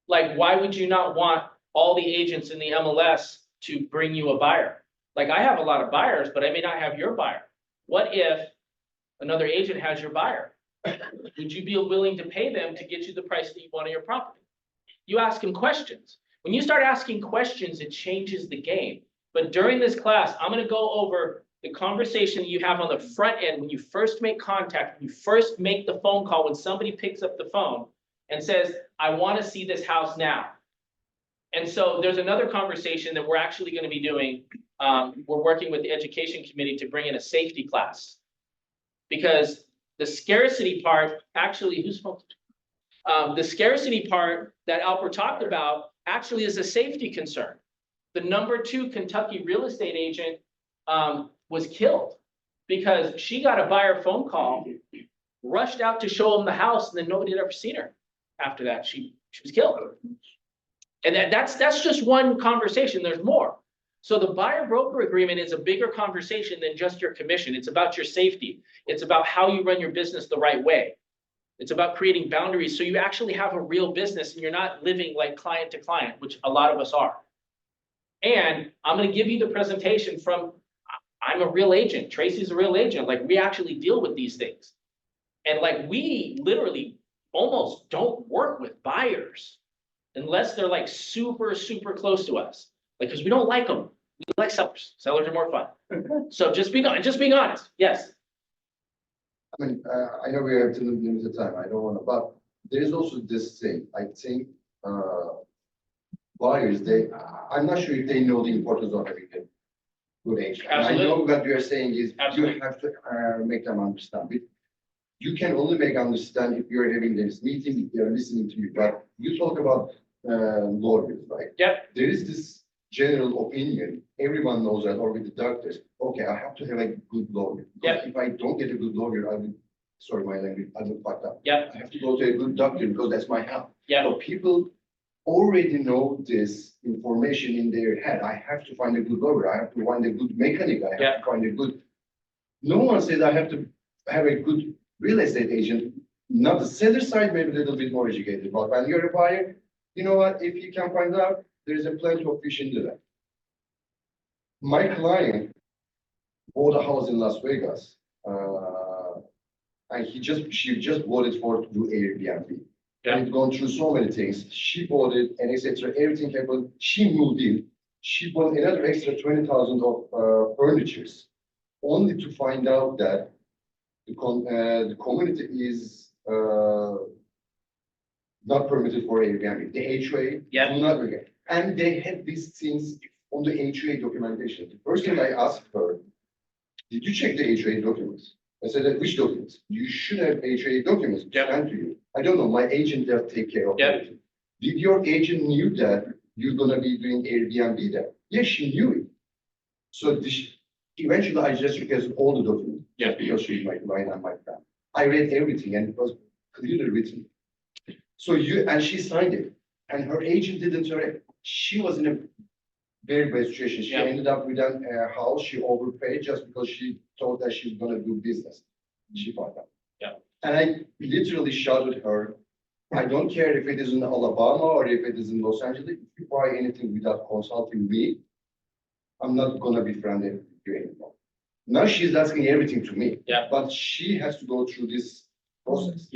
Like, why would you not want all the agents in the MLS to bring you a buyer? Like, I have a lot of buyers, but I may not have your buyer. What if another agent has your buyer? Would you be willing to pay them to get you the price that you want on your property? You ask them questions. When you start asking questions, it changes the game. But during this class, I'm gonna go over the conversation you have on the front end when you first make contact, when you first make the phone call, when somebody picks up the phone and says, I wanna see this house now. And so there's another conversation that we're actually gonna be doing we're working with the education committee to bring in a safety class. Because the scarcity part, actually, who's supposed to? The scarcity part that Alper talked about actually is a safety concern. The #2 Kentucky real estate agent was killed because she got a buyer phone call, rushed out to show him the house, and then nobody had ever seen her after that. She was killed. And that's just one conversation. There's more. So the buyer broker agreement is a bigger conversation than just your commission. It's about your safety. It's about how you run your business the right way. It's about creating boundaries so you actually have a real business and you're not living like client to client, which a lot of us are. And I'm going to give you the presentation from, I'm a real agent. Tracy's a real agent. Like, we actually deal with these things. And like, we literally almost don't work with buyers unless they're like super, super close to us. Like, because we don't like them. We like sellers. Sellers are more fun. So just being honest. Yes. I mean, I know we have to limited time, I don't wanna, but there is also this thing, I think, buyers, I'm not sure if they know the importance of having a good agent. And I know what you are saying is, Absolutely. you have to, make them understand it. You can only make understand if you're having this meeting, if they're listening to you, but you talk about, lawyers, right? Yep. There is this general opinion, everyone knows that, or with the doctors, okay, I have to have a good lawyer. Because if I don't get a good lawyer, I will, sorry, my language, I will fuck up. Yep. I have to go to a good doctor because that's my help. Yep. So people already know this information in their head. I have to find a good lawyer. I have to find a good mechanic. I have to find a good. No one says I have to have a good real estate agent. Not the seller side, maybe a little bit more educated, but when you're a buyer, you know what? If you can find out, there is a plenty of fish in the lake. My client bought a house in Las Vegas, and she just bought it to do Airbnb. Yeah. And gone through so many things. She bought it and etc. Everything happened. She moved in. She bought another extra 20,000 of furnitures, only to find out that the community is not permitted for Airbnb. The HOA do not regard. And they had these things on the HOA documentation. The first thing I asked her, did you check the HOA documents? I said, which documents? You should have HOA documents sent to you. I don't know, my agent does take care of everything. Did your agent knew that you're gonna be doing Airbnb there? Yes, she knew it. So eventually I just requested all the documents. Because she's my client and my friend. I read everything and it was clearly written. So and she signed it. And her agent didn't read. She was in a very bad situation. She ended up with a house. She overpaid just because she thought that she was gonna do business. She found out. And I literally shouted her, I don't care if it is in Alabama or if it is in Los Angeles. If you buy anything without consulting me, I'm not gonna be friendly with you anymore. Now she's asking everything to me. But she has to go through this process.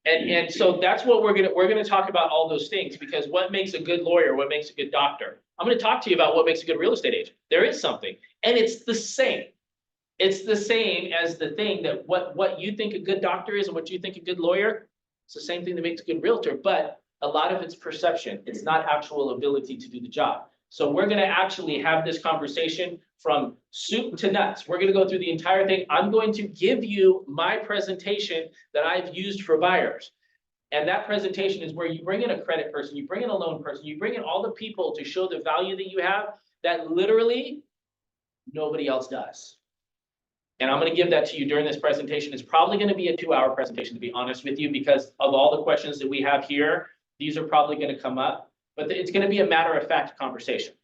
And so that's what we're gonna talk about, all those things, because what makes a good lawyer, what makes a good doctor? I'm gonna talk to you about what makes a good real estate agent. There is something, and it's the same. It's the same as the thing that what you think a good doctor is and what you think a good lawyer, it's the same thing that makes a good realtor, but a lot of it's perception. It's not actual ability to do the job. So we're gonna actually have this conversation from soup to nuts. We're gonna go through the entire thing. I'm going to give you my presentation that I've used for buyers. And that presentation is where you bring in a credit person, you bring in a loan person, you bring in all the people to show the value that you have that literally nobody else does. And I'm gonna give that to you during this presentation. It's probably gonna be a 2-hour presentation, to be honest with you, because of all the questions that we have here. These are probably gonna come up, but it's gonna be a matter of fact conversation.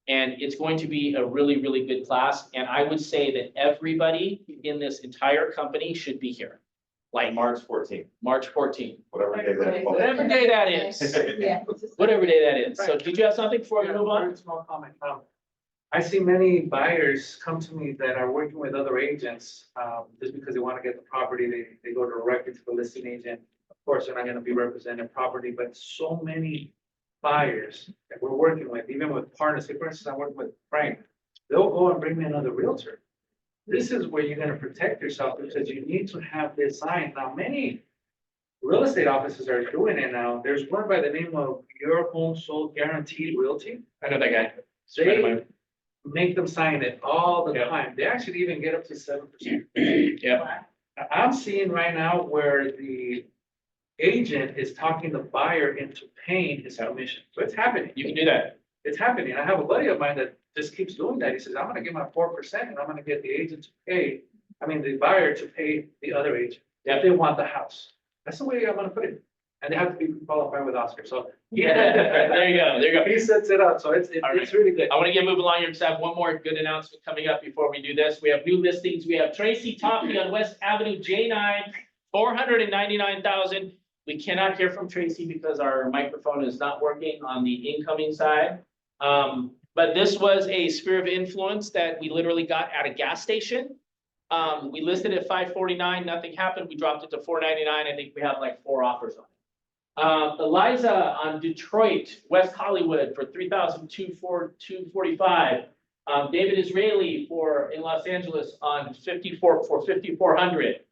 And it's going to be a really, really good class. And I would say that everybody in this entire company should be here. Like March 14th, March 14th, whatever day that falls. whatever day that is, Yeah. whatever day that is. So did you have something before we move on? Very small comment. I see many buyers come to me that are working with other agents, just because they want to get the property, they go directly to the listing agent. Of course, they're not gonna be representing property, but so many buyers that we're working with, even with partners, say, for instance, I'm working with Frank, they'll go and bring me another realtor. This is where you're gonna protect yourself, because you need to have this signed. Now, many real estate offices are doing it now. There's one by the name of Your Home Sold Guaranteed Realty. I know that guy. They make them sign it all the Yeah. time. They actually even get up to 7%. Yeah, I'm seeing right now where the agent is talking the buyer into paying his commission. So it's happening. you can do that. It's happening. I have a buddy of mine that just keeps doing that. He says, I'm gonna give my 4% and I'm gonna get the agent to pay, the buyer to pay the other agent. If they want the house. That's the way I'm gonna put it. And they have to be qualified with Oscar. So. There you go, there you go. He sets it up. So it's All right. really good. I want to get moving along here because I have one more good announcement coming up before we do this. We have new listings. We have Tracy Toffee on West Avenue, J9, 499,000. We cannot hear from Tracy because our microphone is not working on the incoming side. But this was a sphere of influence that we literally got at a gas station. We listed at 549, nothing happened. We dropped it to 499. I think we have like 4 offers on it. Eliza on Detroit, West Hollywood for 3,245. David Israeli in Los Angeles on 5,400.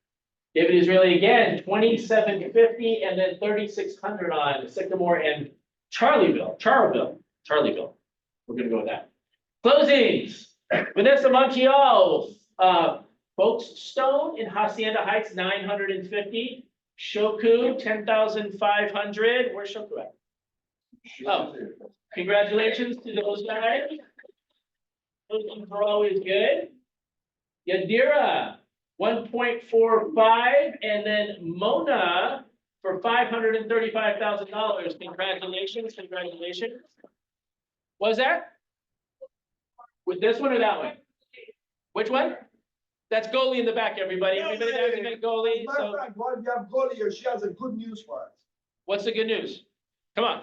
David Israeli again, 2,750 and then 3,600 on Sycamore and Charlieville. We're gonna go with that. Closings. Vanessa Montreal, Folkestone in Hacienda Heights, 950. Shoku, 10,500. Where's Shoku at? Oh, congratulations to those guys. Those ones are always good. Yadira, 1.45, and then Mona for $535,000. Congratulations. What was that? With this one or that one? Which one? That's goalie in the back, everybody. Everybody has a good goalie. As a matter So of fact, while you have Goldie here, she has a good news for us. what's the good news? Come on.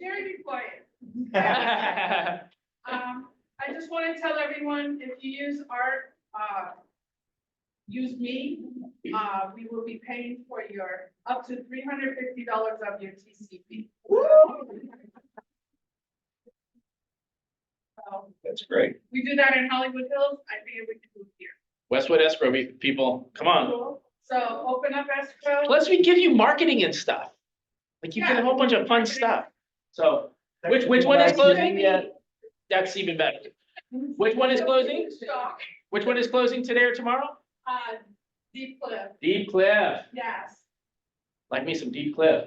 Jerry, be quiet. Yeah, I just want to tell everyone, if you use use me, we will be paying for your up to $350 of your TCP. So that's great. we do that in Hollywood Hills. I figured we could do it here. Westwood escrow people, come on. Cool. So open up escrow. Plus we give you marketing and stuff. Like you get a whole bunch of fun stuff. So which one is closing? That's even better. Which one is closing? Stock. Which one is closing today or tomorrow? Deep Cliff. Deep Cliff. Yes. Like me some Deep Cliff.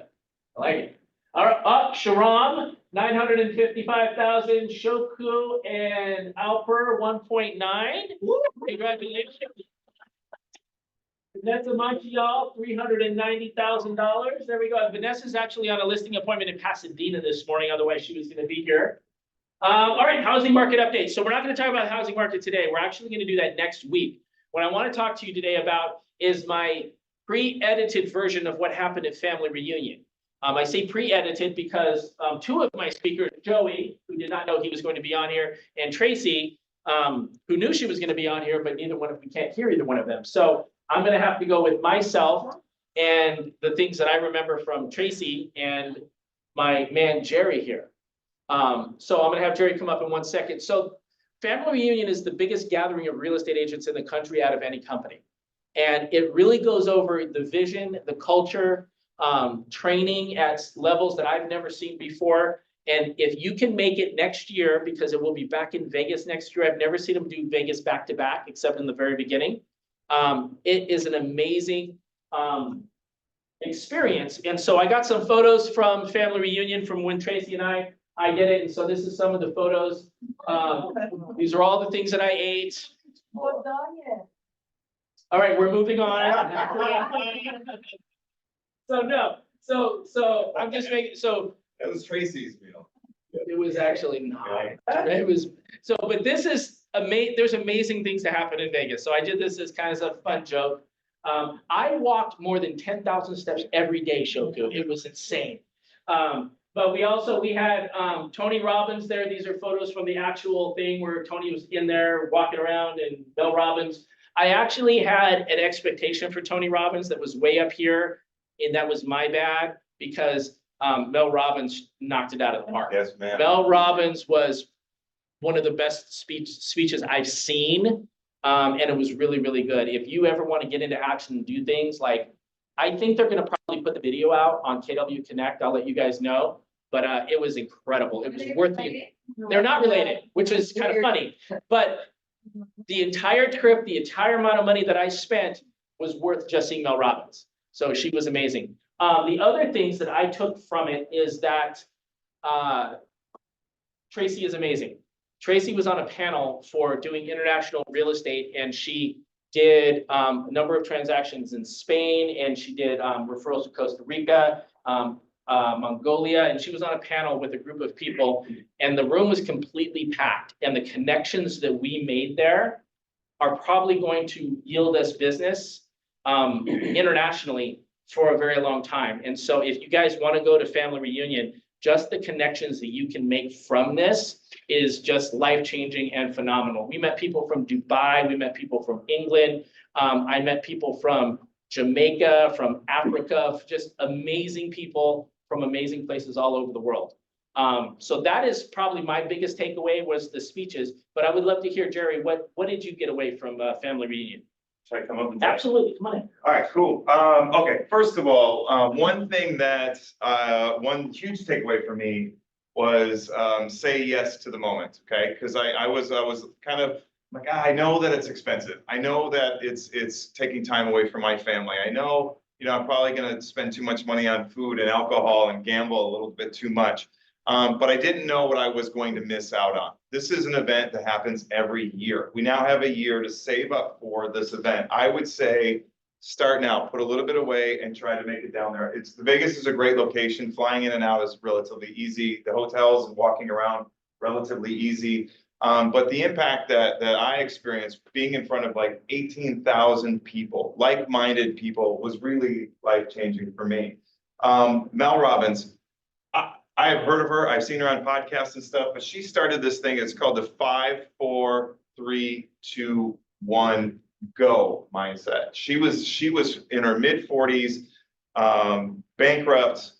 I like it. All right, Sharam, 955,000, Shoku and Alper, 1.9. Congratulations. Vanessa Montreal, $390,000. There we go. Vanessa's actually on a listing appointment in Pasadena this morning, otherwise she was gonna be here. All right, housing market update. So we're not gonna talk about the housing market today. We're actually gonna do that next week. What I wanna talk to you today about is my pre-edited version of what happened at Family Reunion. I say pre-edited because 2 of my speakers, Joey, who did not know he was going to be on here, and Tracy, who knew she was going to be on here, but we can't hear either one of them. So I'm going to have to go with myself and the things that I remember from Tracy and my man Jerry here. So I'm going to have Jerry come up in 1 second. So Family Reunion is the biggest gathering of real estate agents in the country out of any company. And it really goes over the vision, the culture, training at levels that I've never seen before. And if you can make it next year, because it will be back in Vegas next year, I've never seen them do Vegas back to back, except in the very beginning. It is an amazing experience. And so I got some photos from Family Reunion from when Tracy and I did it. And so this is some of the photos. These are all the things that I ate. Well done, yeah. All right, we're moving on. So I'm just making, so That was Tracy's meal. it was actually not. It was, so, but this is there's amazing things that happen in Vegas. So I did this as kind of a fun joke. I walked more than 10,000 steps every day, Shoku. It was insane. But we had Tony Robbins there. These are photos from the actual thing where Tony was in there walking around, and Mel Robbins. I actually had an expectation for Tony Robbins that was way up here. And that was my bad because Mel Robbins knocked it out of the park. Yes, ma'am. Mel Robbins was one of the best speeches I've seen. And it was really, really good. If you ever want to get into action and do things like, I think they're going to probably put the video out on KW Connect. I'll let you guys know. But it was incredible. It was worth it. Related? They're not related, which is kind of funny, but the entire trip, the entire amount of money that I spent was worth just seeing Mel Robbins. So she was amazing. The other things that I took from it is that Tracy is amazing. Tracy was on a panel for doing international real estate, and she did a number of transactions in Spain, and she did referrals to Costa Rica, Mongolia, and she was on a panel with a group of people, and the room was completely packed. And the connections that we made there are probably going to yield us business internationally for a very long time. And so if you guys want to go to family reunion, just the connections that you can make from this is just life-changing and phenomenal. We met people from Dubai, we met people from England, I met people from Jamaica, from Africa, just amazing people from amazing places all over the world. So that is probably my biggest takeaway was the speeches, but I would love to hear, Jerry, what did you get away from family reunion? Should I come up and? Absolutely, come on in. All right, cool. Okay, first of all, one thing that, one huge takeaway for me was, say yes to the moment, okay? Because I was kind of like, I know that it's expensive. I know that it's taking time away from my family. I know, I'm probably gonna spend too much money on food and alcohol and gamble a little bit too much. But I didn't know what I was going to miss out on. This is an event that happens every year. We now have a year to save up for this event. I would say start now, put a little bit away and try to make it down there. Vegas is a great location. Flying in and out is relatively easy. The hotels and walking around, relatively easy. But the impact that I experienced being in front of like 18,000 people, like-minded people, was really life-changing for me. Mel Robbins, I have heard of her. I've seen her on podcasts and stuff, but she started this thing. It's called the 5, 4, 3, 2, 1, go mindset. She was in her mid-40s, bankrupt,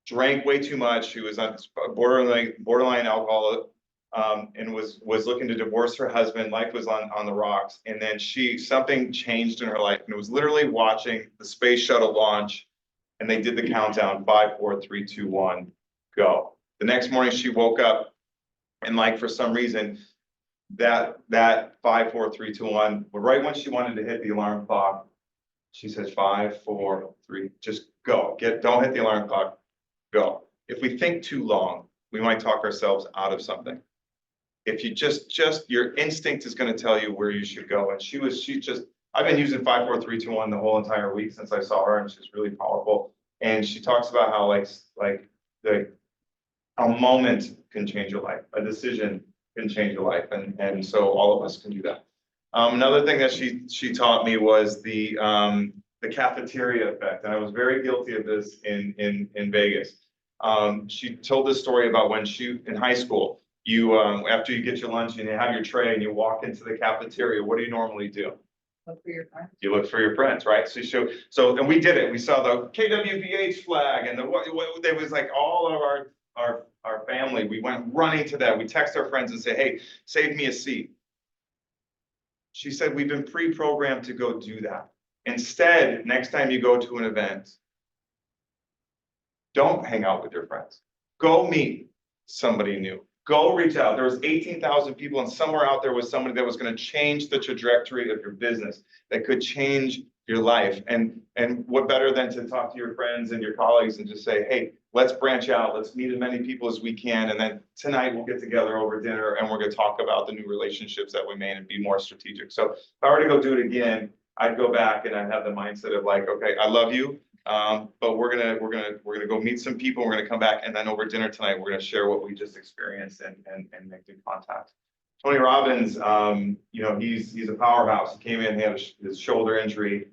drank way too much. She was on borderline alcohol, and was looking to divorce her husband. Life was on the rocks. And then something changed in her life, and it was literally watching the space shuttle launch. And they did the countdown, 5, 4, 3, 2, 1, go. The next morning she woke up, and like for some reason, that 5, 4, 3, 2, 1, right when she wanted to hit the alarm clock, she says 5, 4, 3, just go. Don't hit the alarm clock, go. If we think too long, we might talk ourselves out of something. If you just your instinct is going to tell you where you should go. And I've been using 5, 4, 3, 2, 1 the whole entire week since I saw her, and she's really powerful. And she talks about how a moment can change your life, a decision can change your life, and so all of us can do that. Another thing that she taught me was the cafeteria effect, and I was very guilty of this in Vegas. She told this story about when in high school, you after you get your lunch and you have your tray and you walk into the cafeteria, what do you normally do? Look for your friends. You look for your friends, right? And we did it. We saw the KWVH flag and there was like all of our family. We went running to that. We text our friends and say, hey, save me a seat. She said, we've been pre-programmed to go do that. Instead, next time you go to an event, don't hang out with your friends. Go meet somebody new. Go reach out. There was 18,000 people, and somewhere out there was somebody that was going to change the trajectory of your business, that could change your life. And what better than to talk to your friends and your colleagues and just say, hey, let's branch out. Let's meet as many people as we can. And then tonight we'll get together over dinner and we're going to talk about the new relationships that we made and be more strategic. So if I were to go do it again, I'd go back and I'd have the mindset of like, okay, I love you. But we're gonna go meet some people. We're gonna come back, and then over dinner tonight, we're gonna share what we just experienced and make new contact. Tony Robbins, he's a powerhouse. He came in, he had his shoulder injury,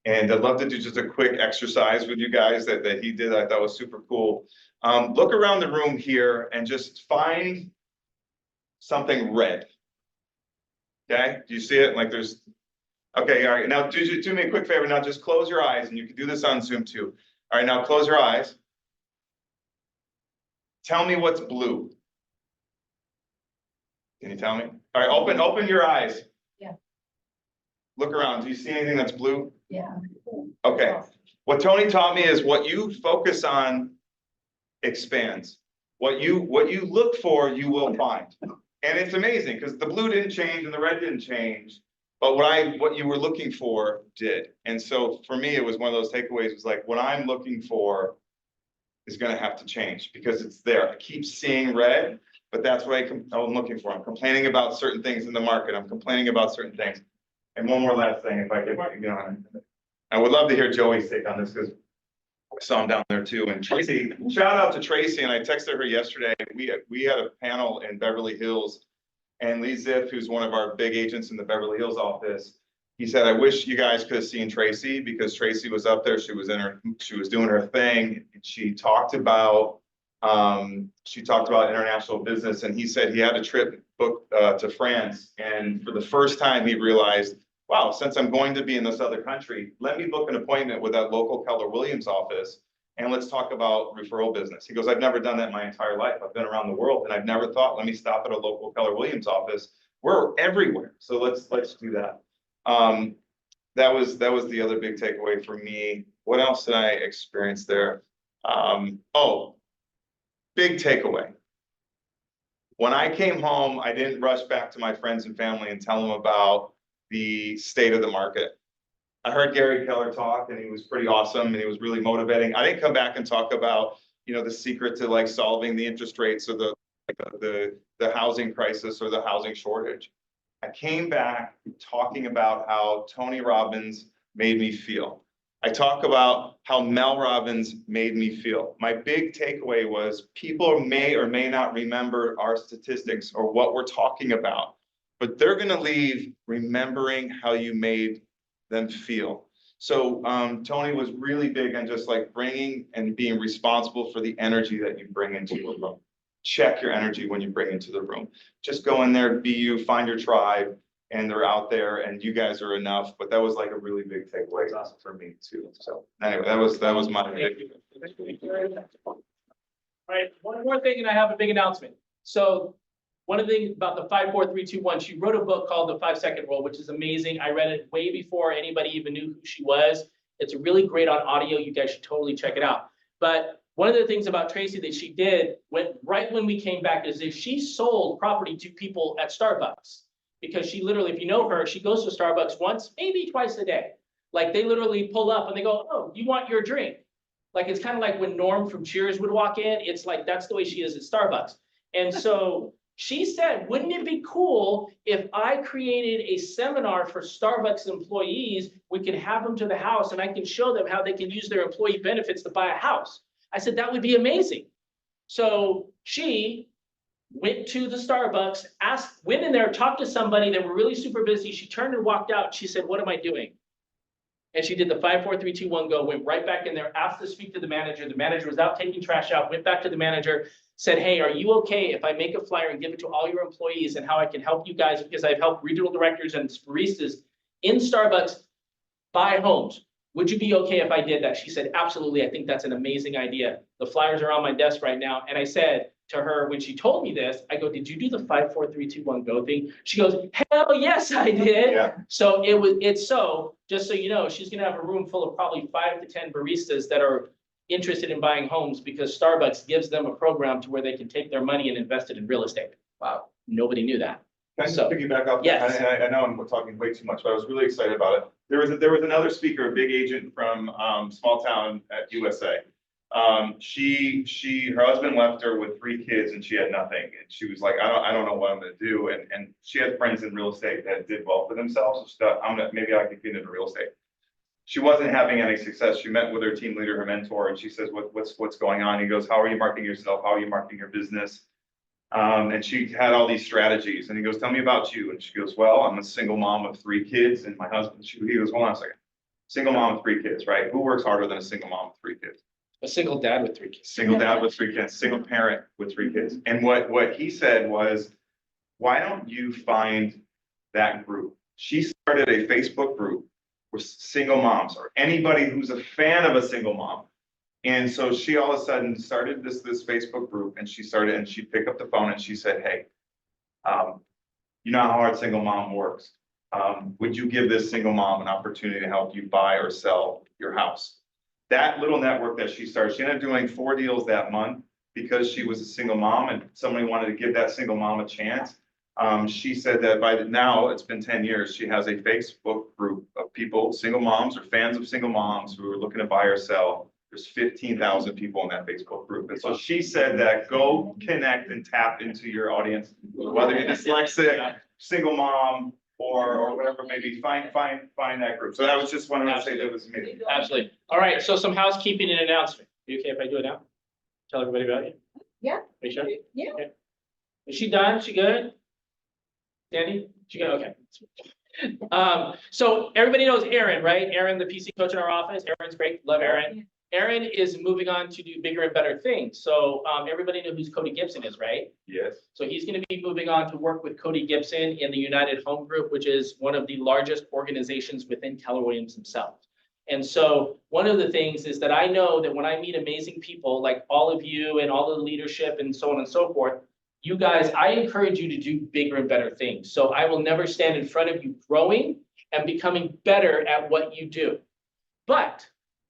and I'd love to do just a quick exercise with you guys that he did. I thought was super cool. Look around the room here and just find something red. Okay, do you see it? Like there's. Okay, all right, now do me a quick favor, now just close your eyes, and you can do this on Zoom too. All right, now close your eyes. Tell me what's blue. Can you tell me? All right, open your eyes. Yeah. Look around, do you see anything that's blue? Yeah. Okay, what Tony taught me is what you focus on expands. What you look for, you will find. And it's amazing because the blue didn't change and the red didn't change. But what you were looking for did. And so for me, it was one of those takeaways, was like, what I'm looking for is gonna have to change because it's there. I keep seeing red, but that's what I'm looking for. I'm complaining about certain things in the market. I'm complaining about certain things. And one more last thing, if I could, I would love to hear Joey's take on this because I saw him down there too. And Tracy, shout out to Tracy, and I texted her yesterday. We had a panel in Beverly Hills, and Lee Ziff, who's one of our big agents in the Beverly Hills office, he said, I wish you guys could have seen Tracy because Tracy was up there. She was doing her thing. And she talked about international business. And he said he had a trip booked to France. And for the first time, he realized, wow, since I'm going to be in this other country, let me book an appointment with that local Keller Williams office. And let's talk about referral business. He goes, I've never done that my entire life. I've been around the world and I've never thought, let me stop at a local Keller Williams office. We're everywhere. So let's do that. That was the other big takeaway for me. What else did I experience there? Big takeaway. When I came home, I didn't rush back to my friends and family and tell them about the state of the market. I heard Gary Keller talk and he was pretty awesome and he was really motivating. I didn't come back and talk about, the secret to like solving the interest rates or the housing crisis or the housing shortage. I came back talking about how Tony Robbins made me feel. I talk about how Mel Robbins made me feel. My big takeaway was people may or may not remember our statistics or what we're talking about, but they're going to leave remembering how you made them feel. So Tony was really big on just like bringing and being responsible for the energy that you bring into a room. Check your energy when you bring into the room. Just go in there, be you, find your tribe, and they're out there and you guys are enough. But that was like a really big takeaway for me too. So anyway, that was my big. All right, one more thing, and I have a big announcement. So one of the things about the 5, 4, 3, 2, 1, she wrote a book called The 5-Second Rule, which is amazing. I read it way before anybody even knew who she was. It's really great on audio. You guys should totally check it out. But one of the things about Tracy that she did right when we came back is that she sold property to people at Starbucks. Because she literally, if you know her, she goes to Starbucks once, maybe twice a day. Like they literally pull up and they go, oh, you want your drink? Like it's kind of like when Norm from Cheers would walk in. It's like that's the way she is at Starbucks. And so she said, wouldn't it be cool if I created a seminar for Starbucks employees? We can have them to the house and I can show them how they can use their employee benefits to buy a house. I said, that would be amazing. So she went to the Starbucks, went in there, talked to somebody. They were really super busy. She turned and walked out. She said, what am I doing? And she did the 5, 4, 3, 2, 1, go, went right back in there, asked to speak to the manager. The manager was out taking trash out, went back to the manager, said, hey, are you okay if I make a flyer and give it to all your employees and how I can help you guys? Because I've helped regional directors and baristas in Starbucks buy homes. Would you be okay if I did that? She said, absolutely. I think that's an amazing idea. The flyers are on my desk right now. And I said to her, when she told me this, I go, did you do the 5, 4, 3, 2, 1, go thing? She goes, hell yes, I did. Yeah. So just so you know, she's going to have a room full of probably 5 to 10 baristas that are interested in buying homes because Starbucks gives them a program to where they can take their money and invest it in real estate. Wow. Nobody knew that. Can I just piggyback off? Yes. I know I'm talking way too much, but I was really excited about it. There was another speaker, a big agent from small town at USA. Her husband left her with 3 kids and she had nothing. And she was like, I don't know what I'm gonna do. And she had friends in real estate that did well for themselves. So she thought, maybe I could get into real estate. She wasn't having any success. She met with her team leader, her mentor, and she says, what's going on? He goes, how are you marketing yourself? How are you marketing your business? And she had all these strategies and he goes, tell me about you. And she goes, well, I'm a single mom of 3 kids and my husband, he goes, hold on a second. Single mom of 3 kids, right? Who works harder than a single mom with 3 kids? A single dad with 3 kids. Single dad with 3 kids, single parent with 3 kids. And what he said was, why don't you find that group? She started a Facebook group with single moms or anybody who's a fan of a single mom. And so she all of a sudden started this Facebook group and she'd pick up the phone and she said, hey, you know how hard single mom works. Would you give this single mom an opportunity to help you buy or sell your house? That little network that she started, she ended up doing 4 deals that month. because she was a single mom and somebody wanted to give that single mom a chance. She said that now, it's been 10 years, she has a Facebook group of people, single moms or fans of single moms who are looking to buy or sell. There's 15,000 people in that Facebook group. And so she said that go connect and tap into your audience, whether you're dyslexic, single mom, or whatever, maybe find that group. So that was just wanted to say that was amazing. Absolutely. All right, so some housekeeping and announcement. You okay if I do it now? Tell everybody about you? Yeah. Are you sure? Yeah. Okay. Is she done? She good? Danny? She good? Okay. So everybody knows Erin, right? Erin, the PC coach in our office. Erin's great. Love Erin. Erin is moving on to do bigger and better things. So everybody knows who Cody Gibson is, right? Yes. So he's going to be moving on to work with Cody Gibson in the United Home Group, which is one of the largest organizations within Keller Williams themselves. And so one of the things is that I know that when I meet amazing people like all of you and all the leadership and so on and so forth, you guys, I encourage you to do bigger and better things. So I will never stand in front of you growing and becoming better at what you do. But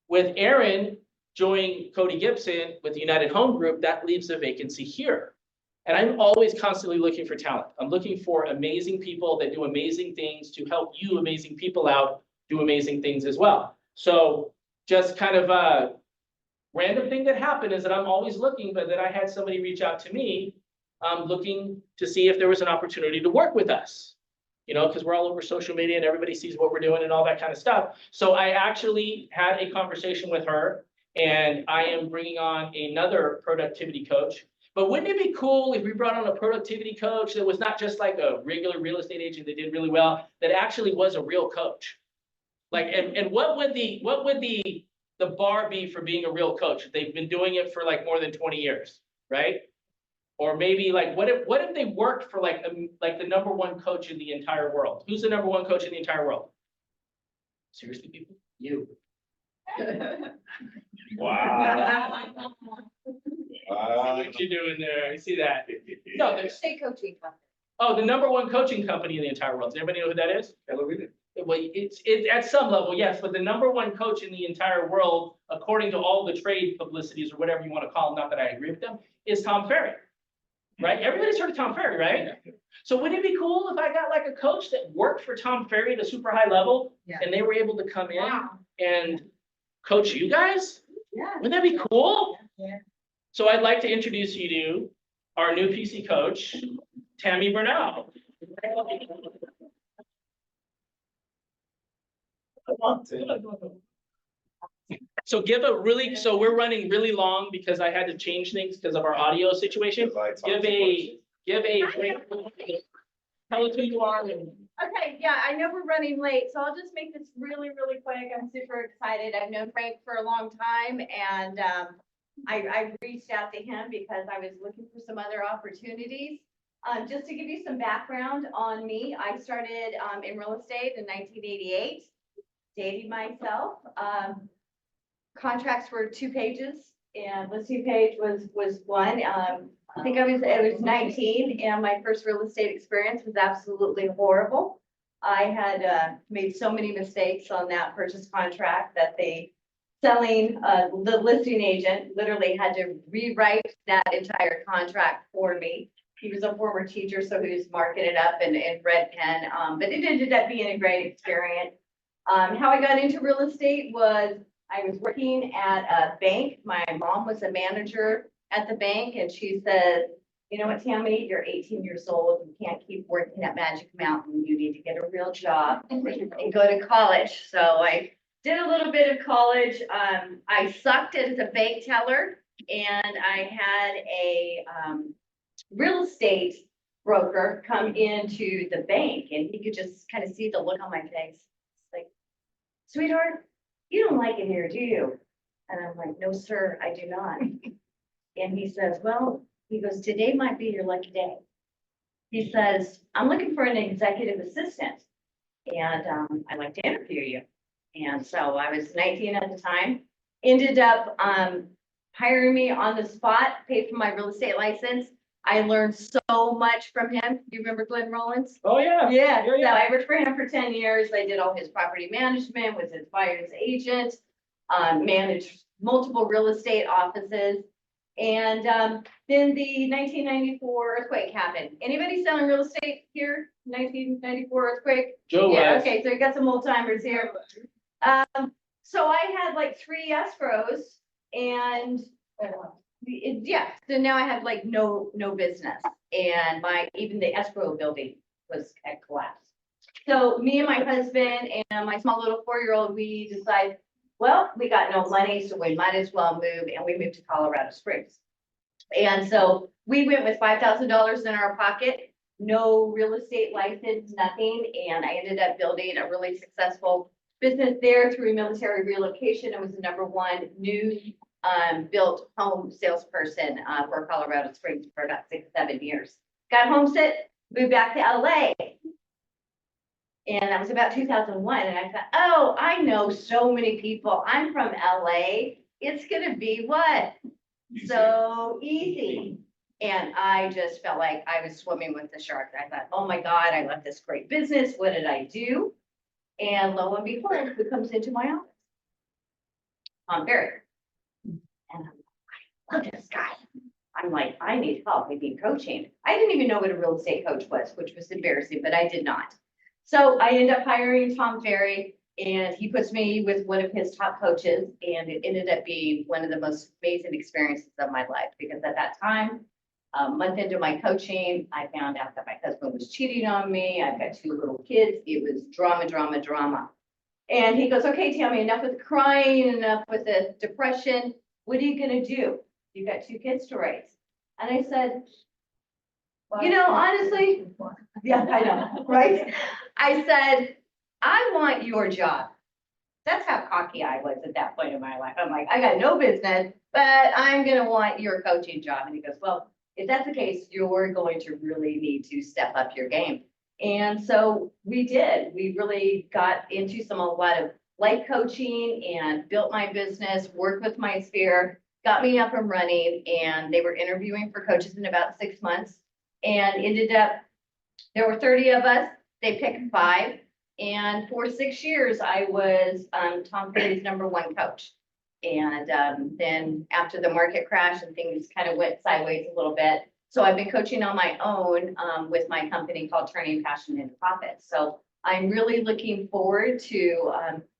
with Erin joining Cody Gibson with the United Home Group, that leaves a vacancy here. And I'm always constantly looking for talent. I'm looking for amazing people that do amazing things to help you amazing people out do amazing things as well. So just kind of a random thing that happened is that I'm always looking, but then I had somebody reach out to me looking to see if there was an opportunity to work with us. You know, because we're all over social media and everybody sees what we're doing and all that kind of stuff. So I actually had a conversation with her and I am bringing on another productivity coach. But wouldn't it be cool if we brought on a productivity coach that was not just like a regular real estate agent that did really well, that actually was a real coach? Like, and what would the bar be for being a real coach? They've been doing it for like more than 20 years, right? Or maybe like, what if they worked for like the #1 coach in the entire world? Who's the #1 coach in the entire world? Seriously, people? You. Wow. What you doing there? I see that. No, there's, State coaching company. oh, the #1 coaching company in the entire world. Does anybody know who that is? Well, it's at some level, yes, but the #1 coach in the entire world, according to all the trade publicities or whatever you want to call them, not that I agree with them, is Tom Ferry. Right? Everybody's heard of Tom Ferry, right? So wouldn't it be cool if I got like a coach that worked for Tom Ferry at a super high level and they were able to come in and coach you guys? Yeah. Wouldn't that be cool? Yeah. So I'd like to introduce you to our new PC coach, Tammy Burnell. So so we're running really long because I had to change things because of our audio situation. Give a tell us who you are and Okay, yeah, I know we're running late, so I'll just make this really, really quick. I'm super excited. I've known Frank for a long time and I reached out to him because I was looking for some other opportunities. Just to give you some background on me, I started in real estate in 1988, dating myself. Contracts were 2 pages and listing page was 1. I think I was 19 and my first real estate experience was absolutely horrible. I had made so many mistakes on that purchase contract that the listing agent literally had to rewrite that entire contract for me. He was a former teacher, so he was marking it up in red pen, but it ended up being a great experience. How I got into real estate was I was working at a bank. My mom was a manager at the bank and she said, you know what, Tammy, you're 18 years old. You can't keep working at Magic Mountain. You need to get a real job and go to college. So I did a little bit of college. I sucked as a bank teller and I had a real estate broker come into the bank and he could just kind of see the look on my face. Like, sweetheart, you don't like it here, do you? And I'm like, no, sir, I do not. And he says, well, he goes, today might be your lucky day. He says, I'm looking for an executive assistant and I'd like to interview you. And so I was 19 at the time, ended up hiring me on the spot, paid for my real estate license. I learned so much from him. You remember Glenn Rollins? oh yeah. Yeah, Yeah, yeah. so I worked for him for 10 years. I did all his property management, was his buyer's agent, managed multiple real estate offices. And, then the 1994 earthquake happened. Anybody selling real estate here? 1994 earthquake? Joe Yeah, was. okay, so you got some old timers here. So I had like 3 escrows and, yeah, so now I have like no business. And even the escrow building was at collapse. So me and my husband and my small little 4-year-old, we decided, well, we got no money, so we might as well move, and we moved to Colorado Springs. And so we went with $5,000 in our pocket, no real estate license, nothing, and I ended up building a really successful business there through military relocation. I was the #1 new built home salesperson for Colorado Springs for about 6-7 years. Got homesick, moved back to LA. And that was about 2001. And I thought, oh, I know so many people. I'm from LA. It's gonna be what? So easy. And I just felt like I was swimming with the shark. I thought, oh my God, I left this great business. What did I do? And lo and behold, who comes into my office? Tom Ferry. And I'm like, I love this guy. I'm like, I need help. I need coaching. I didn't even know what a real estate coach was, which was embarrassing, but I did not. So I ended up hiring Tom Ferry, and he puts me with one of his top coaches, and it ended up being one of the most amazing experiences of my life, because at that time, a month into my coaching, I found out that my husband was cheating on me. I've got 2 little kids. It was drama, drama, drama. And he goes, okay, Tammy, enough with the crying, enough with the depression. What are you gonna do? You got 2 kids to raise. And I said, you know, honestly, yeah, I know, right? I said, I want your job. That's how cocky I was at that point in my life. I'm like, I got no business, but I'm gonna want your coaching job. And he goes, well, if that's the case, you're going to really need to step up your game. And so we did. We really got into a lot of life coaching and built my business, worked with my sphere, got me up and running, and they were interviewing for coaches in about 6 months. And ended up, there were 30 of us, they picked 5. And for 6 years, I was Tom Ferry's #1 coach. And then after the market crash and things kind of went sideways a little bit. So I've been coaching on my own with my company called Turning Passion into Profit. So I'm really looking forward to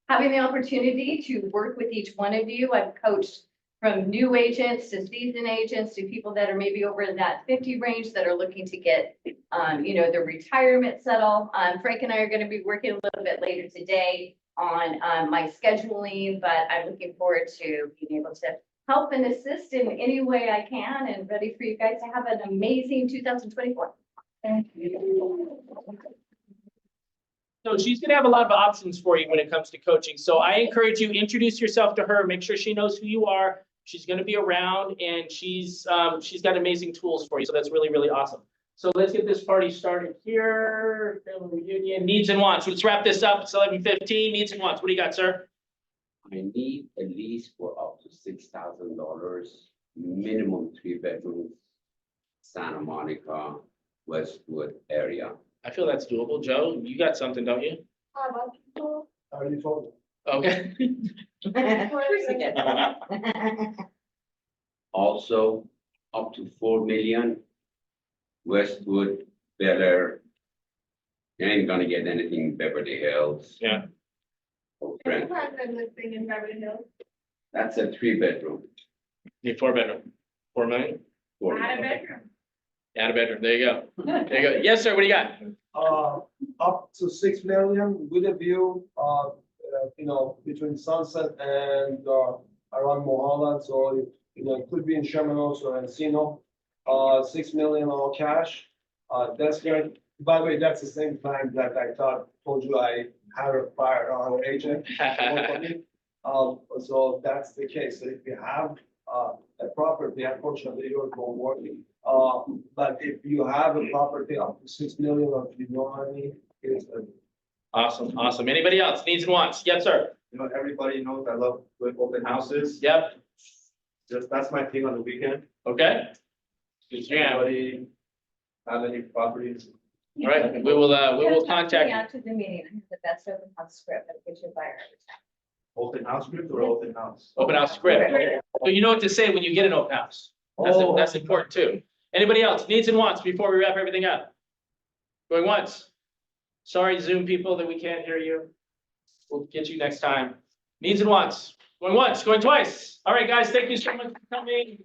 having the opportunity to work with each one of you. I've coached from new agents to seasoned agents to people that are maybe over in that 50 range that are looking to get, their retirement settle. Frank and I are going to be working a little bit later today on my scheduling, but I'm looking forward to being able to help and assist in any way I can, and ready for you guys to have an amazing 2024. Thank you. So she's gonna have a lot of options for you when it comes to coaching. So I encourage you, introduce yourself to her, make sure she knows who you are. She's gonna be around, and she's got amazing tools for you. So that's really, really awesome. So let's get this party started here. Family reunion, needs and wants. Let's wrap this up. It's 11:15. Needs and wants. What do you got, sir? I need a lease for up to $6,000, minimum 3 bedrooms, Santa Monica, Westwood area. I feel that's doable. Joe, you got something, don't you? I already told you. Okay. Of course you did. Also, up to 4 million, Westwood, Bel Air. You ain't gonna get anything in Beverly Hills. Yeah. or Who Brent. has a listing in Beverly Hills? That's a 3 bedroom. Need 4 bedroom. 4 million? 4 Not a million. bedroom. Add a bedroom. There you go. There you go. Yes, sir. What do you got? Up to 6 million with a view, between Sunset and, around Mulholland, so, it could be in Sherman Oaks or Encino. 6 million all cash. That's good. By the way, that's the same time that I told you I had a prior agent. So that's the case. So if you have, a property, unfortunately, yours won't work. But if you have a property up to 6 million, or if you know money, it's a. Awesome. Awesome. Anybody else? Needs and wants? Yes, sir. Everybody knows I love doing open houses. Yep. That's my thing on the weekend. Okay. Good jam. All Anybody have any properties? right. We will contact you. After the meeting, I have the best open house script that gets you buyer. Open house group or open house? Open house script. So you know what to say when you get an open house. That's important too. Anybody else, needs and wants, before we wrap everything up? Going once? Sorry, Zoom people, that we can't hear you. We'll get you next time. Needs and wants, going once, going twice. All right, guys, thank you so much for coming.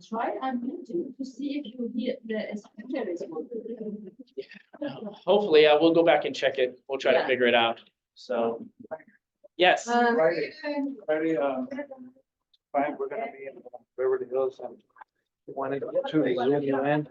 Try unmuting to see if you hear the speaker is working. Hopefully, we'll go back and check it. We'll try to Yeah. figure it out. So, yes. Friday, fine, we're gonna be in Beverly Hills and we wanted to zoom you in.